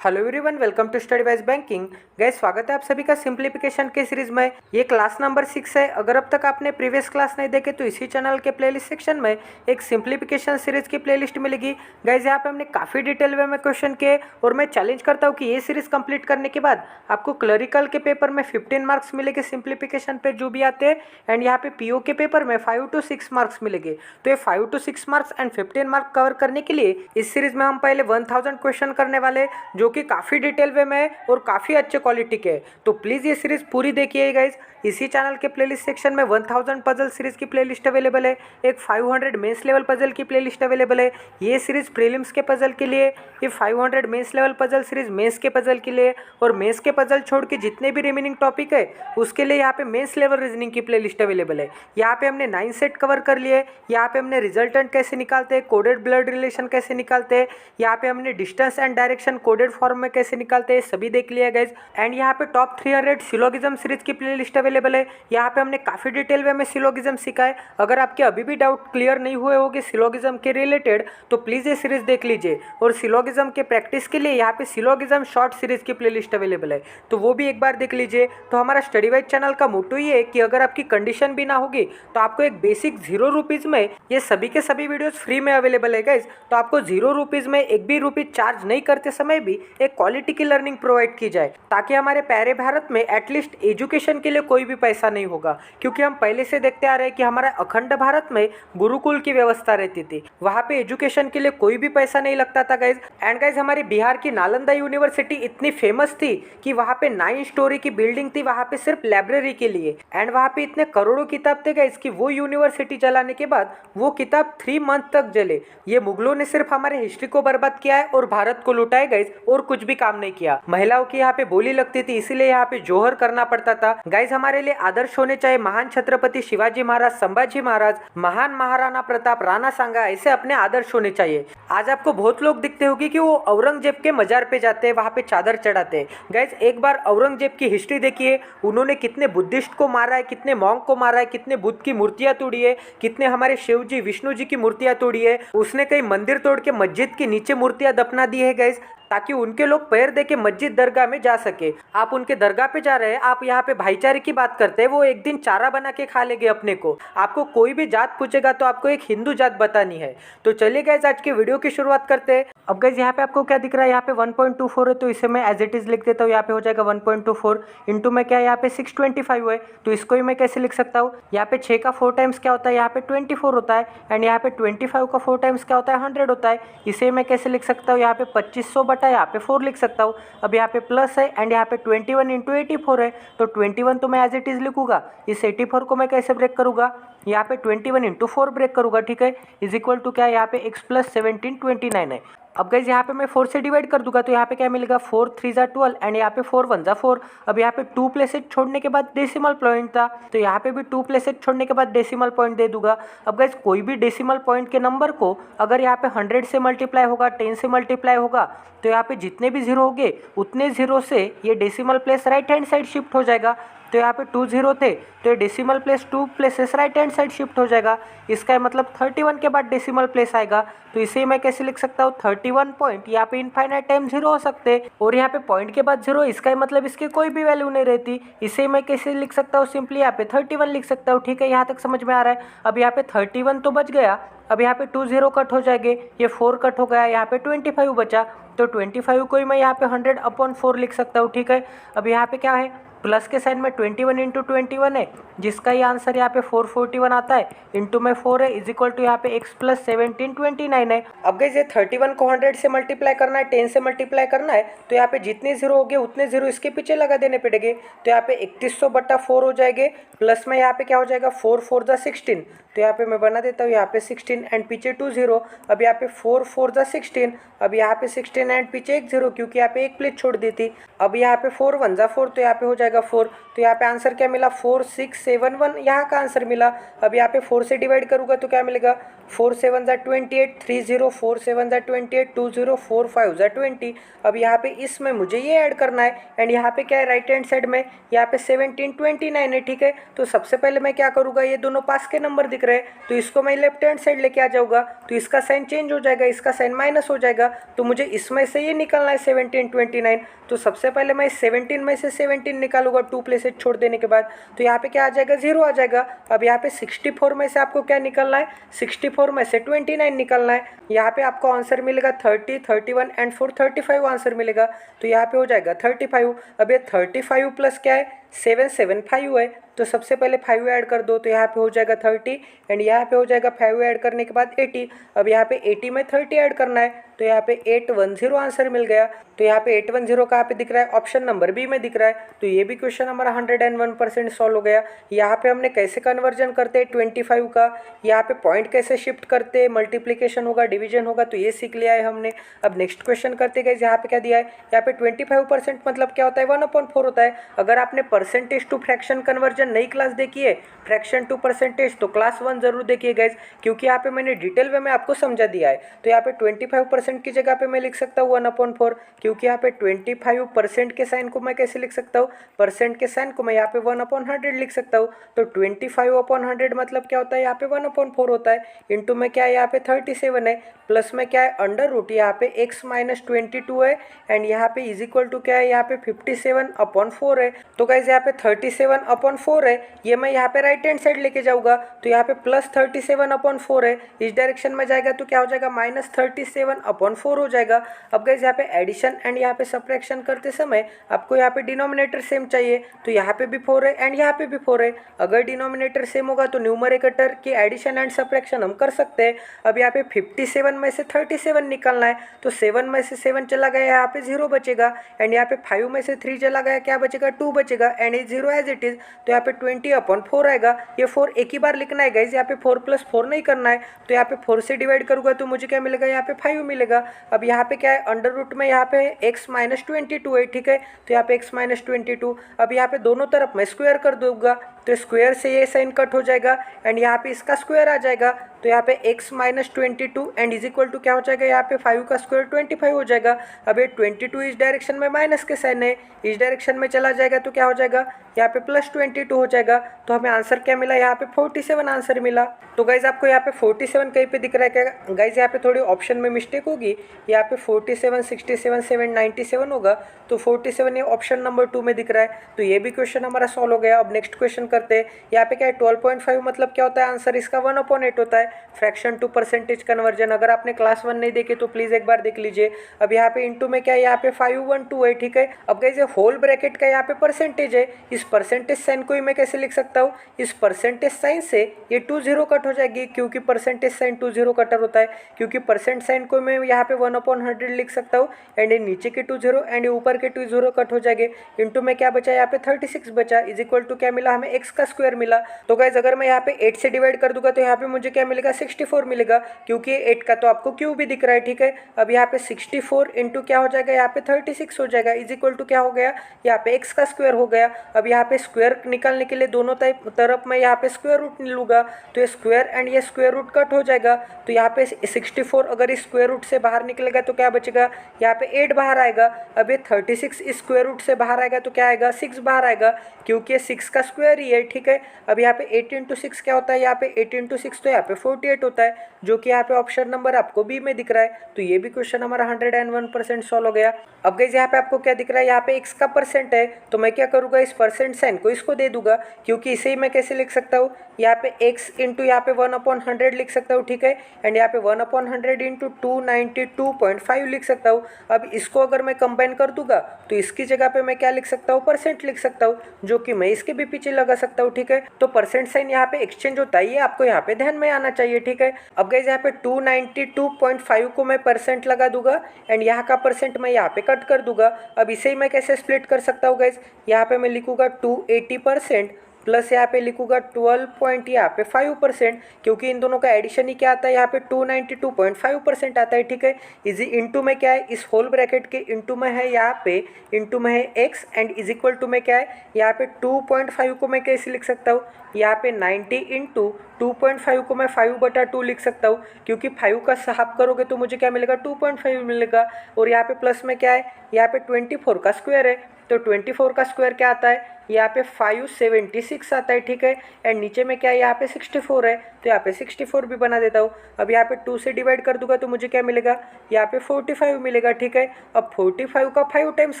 Hello everyone, welcome to study wise banking. Guys स्वागत है आप सभी का सिंप्लीफिकेशन के सीरीज में। ये क्लास नंबर 6 है। अगर अब तक आपने प्रीवियस क्लास नहीं देखे तो इसी चैनल के प्लेलिस्ट सेक्शन में एक सिंप्लीफिकेशन सीरीज की प्लेलिस्ट मिलेगी। गैस यहाँ पे हमने काफ़ी डिटेल वे में क्वेश्चन किए और मैं चैलेंज करता हूँ कि ये सीरीज कंप्लीट करने के बाद आपको क्लरिकल के पेपर में 15 मार्क्स मिलेंगे सिंप्लीफिकेशन पे जो भी आते हैं, एंड यहाँ पे पीओ के पेपर में 5 to 6 मार्क्स मिलेंगे। तो ये 5 to 6 marks and 15 marks cover करने के लिए इस सीरीज में हम पहले 1000 क्वेश्चन करने वाले, जो कि काफ़ी डिटेल वे में और काफ़ी अच्छे क्वालिटी के। तो प्लीज़ ये सीरीज पूरी देखिए गाइज। इसी चैनल के प्लेलिस्ट सेक्शन में 1000 पजल सीरीज की प्लेलिस्ट अवेलेबल है, एक 500 मेंस लेवल पजल की प्लेलिस्ट अवेलेबल है। ये सीरीज प्रीलिम्स के पजल के लिए, ये 500 mains level puzzle series mains के पजल के लिए, और मेंस के पजल छोड़ के जितने भी रिमेनिंग टॉपिक है उसके लिए यहाँ पे मेंस लेवल रीजनिंग की प्लेलिस्ट अवेलेबल है। यहाँ पे हमने 9 सेट कवर कर लिए। यहाँ पे हमने रिजल्टेंट कैसे निकालते हैं, कोडेड ब्लड रिलेशन कैसे निकालते हैं, यहाँ पे हमने distance and direction coded form में कैसे निकालते हैं, सभी देख लिया गाइज। एंड यहाँ पे टॉप 300 सिलोगिज्म सीरीज की प्लेलिस्ट अवेलेबल है। यहाँ पे हमने काफी डिटेल वे में सिलोगिज्म सीखा है। अगर आपके अभी भी डाउट क्लियर नहीं हुए होंगे सिलोगिज्म के रिलेटेड तो प्लीज ये सीरीज देख लीजिए। और सिलोगिज्म के प्रैक्टिस के लिए यहाँ पे सिलोगिज्म शॉर्ट सीरीज की प्लेलिस्ट अवेलेबल है, तो वो भी एक बार देख लीजिए। तो हमारा स्टडी वाइज चैनल का मोटो ये है कि अगर आपकी कंडीशन भी ना होगी तो आपको एक बेसिक 0 रुपीज में ये सभी के सभी वीडियोस फ्री में अवेलेबल है गाइज। तो आपको 0 रुपीज में एक भी रुपीज चार्ज नहीं करते समय भी एक क्वालिटी की लर्निंग प्रोवाइड की जाए, ताकि हमारे प्यारे भारत में एटलीस्ट एजुकेशन के लिए कोई भी पैसा नहीं होगा। क्योंकि हम पहले से देखते आ रहे हैं कि हमारा अखंड भारत में गुरुकुल की व्यवस्था रहती थी, वहाँ पे एजुकेशन के लिए कोई भी पैसा नहीं लगता था गाइज। एंड गाइज हमारी बिहार की नालंदा यूनिवर्सिटी इतनी फेमस थी कि वहाँ पे 9 स्टोरी की बिल्डिंग थी वहाँ पे सिर्फ लाइब्रेरी के लिए। एंड वहाँ पे इतने करोड़ों किताब थे गाइज कि वो यूनिवर्सिटी जलाने के बाद वो किताब 3 मंथ तक जले। ये मुगलों ने सिर्फ हमारे हिस्ट्री को बर्बाद किया है और भारत को लुटाए गाइज, और कुछ भी काम नहीं किया। महिलाओं की यहाँ पे बोली लगती थी, इसीलिए यहाँ पे जोहर करना पड़ता था गाइज। हमारे लिए आदर्श होने चाहिए महान छत्रपति शिवाजी महाराज, संभाजी महाराज, महान महाराणा प्रताप, राणा सांगा, ऐसे अपने आदर्श होने चाहिए। आज आपको बहुत लोग दिखते होंगे कि वो औरंगजेब के मजार पे जाते हैं, वहाँ पे चादर चढ़ाते हैं। गाइज एक बार औरंगजेब की हिस्ट्री देखिए, उन्होंने कितने बुद्धिस्ट को मारा है, कितने मॉन्क को मारा है, कितने बुद्ध की मूर्तियां तोड़ी है, कितने हमारे शिव जी विष्णु जी की मूर्तियां तोड़ी है। उसने कई मंदिर तोड़ के मस्जिद के नीचे मूर्तियां दफना दी है गाइज, ताकि उनके लोग पैर दे के मस्जिद दरगाह में जा सके। आप उनके दरगाह पे जा रहे हैं, आप यहाँ पे भाईचारे की बात करते हैं, वो एक दिन चारा बना के खा लेंगे अपने को। आपको कोई भी जात पूछेगा तो आपको एक हिंदू जात बतानी है। तो चलिए गाइस आज के वीडियो की शुरुआत करते हैं। अब गाइस यहाँ पे आपको क्या दिख रहा है, यहाँ पे 1.24 है, तो इसे मैं एज इट इज लिख देता हूँ। यहाँ पे हो जाएगा 1.24 इंटू में क्या है, यहाँ पे 625 है, तो इसको ही मैं कैसे लिख सकता हूँ। यहाँ पे 6 का 4 टाइम्स क्या होता है, यहाँ पे 24 होता है। एंड यहाँ पे 25 का 4 टाइम्स क्या होता है, 100 होता है। इसे मैं कैसे लिख सकता हूँ, यहाँ पे 2500 बटा यहाँ पे 4 लिख सकता हूँ। अब यहाँ पे प्लस है एंड यहाँ पे 21 इंटू 84 है, तो 21 तो मैं एज इट इज लिखूंगा। इस 84 को मैं कैसे ब्रेक करूंगा, यहाँ पे 21 इंटू 4 ब्रेक करूंगा, ठीक है। इज इक्वल टू क्या है, यहाँ पे x प्लस 17 29 है। अब गाइज यहाँ पे मैं 4 से डिवाइड कर दूंगा, तो यहाँ पे क्या मिलेगा, 4 3 जा 12 एंड यहाँ पे 4 1 जा 4। अब यहाँ पे 2 प्लेसेस छोड़ने के बाद डेसिमल पॉइंट था, तो यहाँ पे भी 2 प्लेसेस छोड़ने के बाद डेसिमल पॉइंट दे दूंगा। अब गाइज कोई भी डेसिमल पॉइंट के नंबर को अगर यहाँ पे 100 से मल्टीप्लाई होगा, 10 से मल्टीप्लाई होगा, तो यहाँ पे जितने भी जीरो होंगे उतने जीरो से ये decimal place right hand side shift हो जाएगा। तो यहाँ पे 2 0 थे, तो ये decimal place 2 places right hand side shift हो जाएगा। इसका मतलब 31 के बाद डेसिमल प्लेस आएगा, तो इसे मैं कैसे लिख सकता हूँ, 31 पॉइंट, यहाँ पे इनफाइनाइट टाइम 0 हो सकते हैं, और यहाँ पे पॉइंट के बाद 0, इसका मतलब इसकी कोई भी वैल्यू नहीं रहती। इसे मैं कैसे लिख सकता हूँ, सिंपली यहाँ पे 31 लिख सकता हूँ, ठीक है। यहाँ तक समझ में आ रहा है। अब यहाँ पे 31 तो बच गया, अब यहाँ पे 2 0 कट हो जाएंगे, ये 4 कट हो गया, यहाँ पे 25 बचा, तो 25 को ही मैं यहाँ पे 100/4 लिख सकता हूँ, ठीक है। अब यहाँ पे क्या है, प्लस के साइड में 21 इंटू 21 है, जिसका ही आंसर यहाँ पे 441 आता है, इंटू में 4 है, इज इक्वल टू यहाँ पे x प्लस 17 29 है। अब गाइस ये 31 को 100 से मल्टीप्लाई करना है, 10 से मल्टीप्लाई करना है, तो यहाँ पे जितने जीरो हो गए उतने जीरो इसके पीछे लगा देने पड़ेंगे, तो यहाँ पे 3100 बटा 4 हो जाएंगे, प्लस में यहाँ पे क्या हो जाएगा, 4 4 जा 16, तो यहाँ पे मैं बना देता हूँ यहाँ पे 16 एंड पीछे 2 0। अब यहाँ पे 4 4 जा 16, अब यहाँ पे 16 एंड पीछे 1 0, क्योंकि यहाँ पे एक प्लेस छोड़ दी थी। अब यहाँ पे 4 1 जा 4, तो यहाँ पे हो जाएगा 4, तो यहाँ पे आंसर क्या मिला, 4671 यहाँ का आंसर मिला। अब यहाँ पे 4 से डिवाइड करूँगा तो क्या मिलेगा, 4 7 जा 28, 3 0, 4 7 जा 28, 2 0, 4 5 जा 20। अब यहाँ पे इसमें मुझे ये ऐड करना है, एंड यहाँ पे क्या है, राइट हैंड साइड में यहाँ पे 17 29 है, ठीक है। तो सबसे पहले मैं क्या करूँगा, ये दोनों पास के नंबर दिख रहे रहे हैं, तो इसको मैं लेफ्ट हैंड साइड लेके आ जाऊँगा, तो इसका साइन चेंज हो जाएगा, इसका साइन माइनस हो जाएगा। तो मुझे इसमें से ये निकालना है 17, 29। तो सबसे पहले मैं 17 में से 17 निकालूंगा 2 प्लेसेस छोड़ देने के बाद, तो यहाँ पे क्या आ जाएगा, 0 आ जाएगा। अब यहाँ पे 64 में से आपको क्या निकालना है, 64 में से 29 निकालना है। यहाँ पे आपको आंसर मिलेगा 30, 31 एंड 4 35 आंसर मिलेगा। तो यहाँ पे हो जाएगा 35। अब ये 35 प्लस क्या है, 7 7 5 है, तो सबसे पहले 5 ऐड कर दो, तो यहाँ पे हो जाएगा 30 एंड यहाँ पे हो जाएगा 5 ऐड करने के बाद 80। अब यहाँ पे 80 में 30 ऐड करना है, तो यहाँ पे 810 आंसर मिल गया। तो यहाँ पे 810 कहाँ पे दिख रहा है, ऑप्शन नंबर बी में दिख रहा है। तो ये भी क्वेश्चन हमारा 101% सॉल्व हो गया। यहाँ पे हमने कैसे कन्वर्जन करते हैं 25 का, यहाँ पे पॉइंट कैसे शिफ्ट करते हैं, मल्टीप्लीकेशन होगा, डिवीजन होगा, तो ये सीख लिया है हमने। अब नेक्स्ट क्वेश्चन करते गए, यहाँ पे क्या दिया है, यहाँ पे 25% मतलब क्या होता है, 1/4 होता है। अगर आपने परसेंटेज टू फ्रैक्शन कन्वर्जन नई क्लास देखी है, फ्रैक्शन टू परसेंटेज, तो क्लास 1 जरूर देखिए गाइज, क्योंकि यहाँ पे मैंने डिटेल वे में आपको समझा दिया है। तो यहाँ पे 25% की जगह पे मैं लिख सकता हूँ 1/4, क्योंकि यहाँ पे 25% के साइन को मैं कैसे लिख सकता हूँ, परसेंट के साइन को मैं यहाँ पे 1/100 लिख सकता हूँ। तो 25/100 मतलब क्या होता है, यहाँ पे 1/4 होता है। इंटू में क्या है, यहाँ पे 37 है, प्लस में क्या है, अंडर रूट यहाँ पे x माइनस 22 है, एंड यहाँ पे इज इक्वल टू क्या है, यहाँ पे 57/4 है। तो गाइज यहाँ पे 37/4 है, ये मैं यहाँ पे राइट हैंड साइड लेके जाऊँगा, तो यहाँ पे प्लस 37/4 है, इस डायरेक्शन में जाएगा तो क्या हो जाएगा, माइनस 37/4 हो जाएगा। अब गाइज यहाँ पे एडिशन एंड यहाँ पे सब्ट्रैक्शन करते समय आपको यहाँ पे डिनोमिनेटर सेम चाहिए, तो यहाँ पे भी 4 है एंड यहाँ पे भी 4 है। अगर डिनोमिनेटर सेम होगा तो न्यूमरेटर की एडिशन एंड सब्ट्रैक्शन हम कर सकते हैं। अब यहाँ पे 57 में से 37 निकालना है, तो 7 में से 7 चला गया, यहाँ पे 0 बचेगा, एंड यहाँ पे 5 में से 3 चला गया, क्या बचेगा, 2 बचेगा, एंड ये 0 एज इट इज। तो यहाँ पे 20/4 आएगा। ये 4 एक ही बार लिखना है गाइज, यहाँ पे 4 + 4 नहीं करना है। तो यहाँ पे 4 से डिवाइड करूँगा तो मुझे क्या मिलेगा, यहाँ पे 5 मिलेगा। अब यहाँ पे क्या है, अंडर रूट में यहाँ पे x माइनस 22 है, ठीक है, तो यहाँ पे x माइनस 22। अब यहाँ पे दोनों तरफ मैं स्क्वायर कर दूंगा, तो स्क्वायर से ये साइन कट हो जाएगा, एंड यहाँ पे इसका स्क्वायर आ जाएगा, तो यहाँ पे x minus 22 and is equal to क्या हो जाएगा, यहाँ पे 5 का स्क्वायर 25 हो जाएगा। अब ये 22 इस डायरेक्शन में माइनस के साइन है, इस डायरेक्शन में चला जाएगा तो क्या हो जाएगा, यहाँ पे प्लस 22 हो जाएगा। तो हमें आंसर क्या मिला, यहाँ पे 47 आंसर मिला। तो गाइज आपको यहाँ पे 47 कहीं पे दिख रहा है क्या गाइज, यहाँ पे थोड़ी ऑप्शन में मिस्टेक होगी, यहाँ पे 47, 67, 7, 97 होगा, तो 47 ये ऑप्शन नंबर 2 में दिख रहा है। तो ये भी क्वेश्चन हमारा सॉल्व हो गया। अब नेक्स्ट क्वेश्चन करते हैं। यहाँ पे क्या है, 12.5 मतलब क्या होता है, आंसर इसका 1/8 होता है। फ्रैक्शन टू परसेंटेज कन्वर्जन अगर आपने क्लास 1 नहीं देखे तो प्लीज एक बार देख लीजिए। अब यहाँ पे इंटू में क्या है, यहाँ पे 512 है, ठीक है। अब गाइस ये होल ब्रैकेट का यहाँ पे परसेंटेज है, इस परसेंटेज साइन को ही मैं कैसे लिख सकता हूँ, इस परसेंटेज साइन से ये 20 कट हो जाएगी, क्योंकि परसेंटेज साइन 20 कटर होता है, क्योंकि परसेंट साइन को मैं यहाँ पे 1/100 लिख सकता हूँ, एंड ये नीचे के 20 एंड ऊपर के 20 कट हो जाएंगे। इंटू में क्या बचा, यहाँ पे 36 बचा, इज इक्वल टू क्या मिला, हमें x का स्क्वायर मिला। तो गाइज अगर मैं यहाँ पे 8 से डिवाइड कर दूंगा तो यहाँ पे मुझे क्या मिलेगा, 64 मिलेगा, क्योंकि 8 का तो आपको क्यू भी दिख रहा है, ठीक है। अब यहाँ पे 64 इंटू क्या हो जाएगा, यहाँ पे 36 हो जाएगा, इज इक्वल टू क्या हो गया, यहाँ पे x का स्क्वायर हो गया। अब यहाँ पे स्क्वायर निकालने के लिए दोनों तरफ मैं यहाँ पे स्क्वायर रूट लूँगा, तो ये स्क्वायर एंड ये स्क्वायर रूट कट हो जाएगा। तो यहाँ पे 64 अगर इस स्क्वायर रूट से बाहर निकलेगा तो क्या बचेगा, यहाँ पे 8 बाहर आएगा। अब ये 36 इस स्क्वायर रूट से बाहर आएगा तो क्या आएगा, 6 बाहर आएगा, क्योंकि ये 6 का स्क्वायर ही है, ठीक है। अब यहाँ पे 8 इंटू 6 क्या होता है, यहाँ पे 8 इंटू 6 तो यहाँ पे 48 होता है, जो कि यहाँ पे ऑप्शन नंबर आपको बी में दिख रहा है। तो ये भी क्वेश्चन हमारा 101% सॉल्व हो गया। अब गाइस यहाँ पे आपको क्या दिख रहा है, यहाँ पे x का परसेंट है, तो मैं क्या करूँगा, इस परसेंट साइन को इसको दे दूंगा, क्योंकि इसे ही मैं कैसे लिख सकता हूँ, यहाँ पे x इंटू यहाँ पे 1/100 लिख सकता हूँ, ठीक है, एंड यहाँ पे 1/100 इंटू 292.5 लिख सकता हूँ। अब इसको अगर मैं कंबाइन कर दूंगा तो इसकी जगह पे मैं क्या लिख सकता हूँ, परसेंट लिख सकता हूँ, जो कि मैं इसके भी पीछे लगा सकता हूँ, ठीक है। तो परसेंट साइन यहाँ पे एक्सचेंज होता है, ये आपको यहाँ पे ध्यान में आना चाहिए, ठीक है। अब गाइस यहाँ पे 292.5 को मैं परसेंट लगा दूंगा, एंड यहाँ का परसेंट मैं यहाँ पे कट कर दूंगा। अब इसे ही मैं कैसे स्प्लिट कर सकता हूँ गाइस, यहाँ पे मैं लिखूंगा 280% प्लस यहाँ पे लिखूंगा 12.5%, क्योंकि इन दोनों का एडिशन ही क्या आता है, यहाँ पे 292.5% आता है, ठीक है। इजी इंटू में क्या है, इस होल ब्रैकेट के इंटू में है, यहाँ पे इंटू में है x, and is equal to में क्या है, यहाँ पे 2.5 को मैं कैसे लिख सकता हूँ, यहाँ पे 90 इंटू 2.5 को मैं 5/2 लिख सकता हूँ, क्योंकि 5 का हाफ करोगे तो मुझे क्या मिलेगा, 2.5 मिलेगा। और यहाँ पे प्लस में क्या है, यहाँ पे 24 का स्क्वायर है, तो 24 का स्क्वायर क्या आता है, यहाँ पे 576 आता है, ठीक है। एंड नीचे में क्या है, यहाँ पे 64 है, तो यहाँ पे 64 भी बना देता हूँ। अब यहाँ पे 2 से डिवाइड कर दूंगा तो मुझे क्या मिलेगा, यहाँ पे 45 मिलेगा, ठीक है। अब 45 का 5 टाइम्स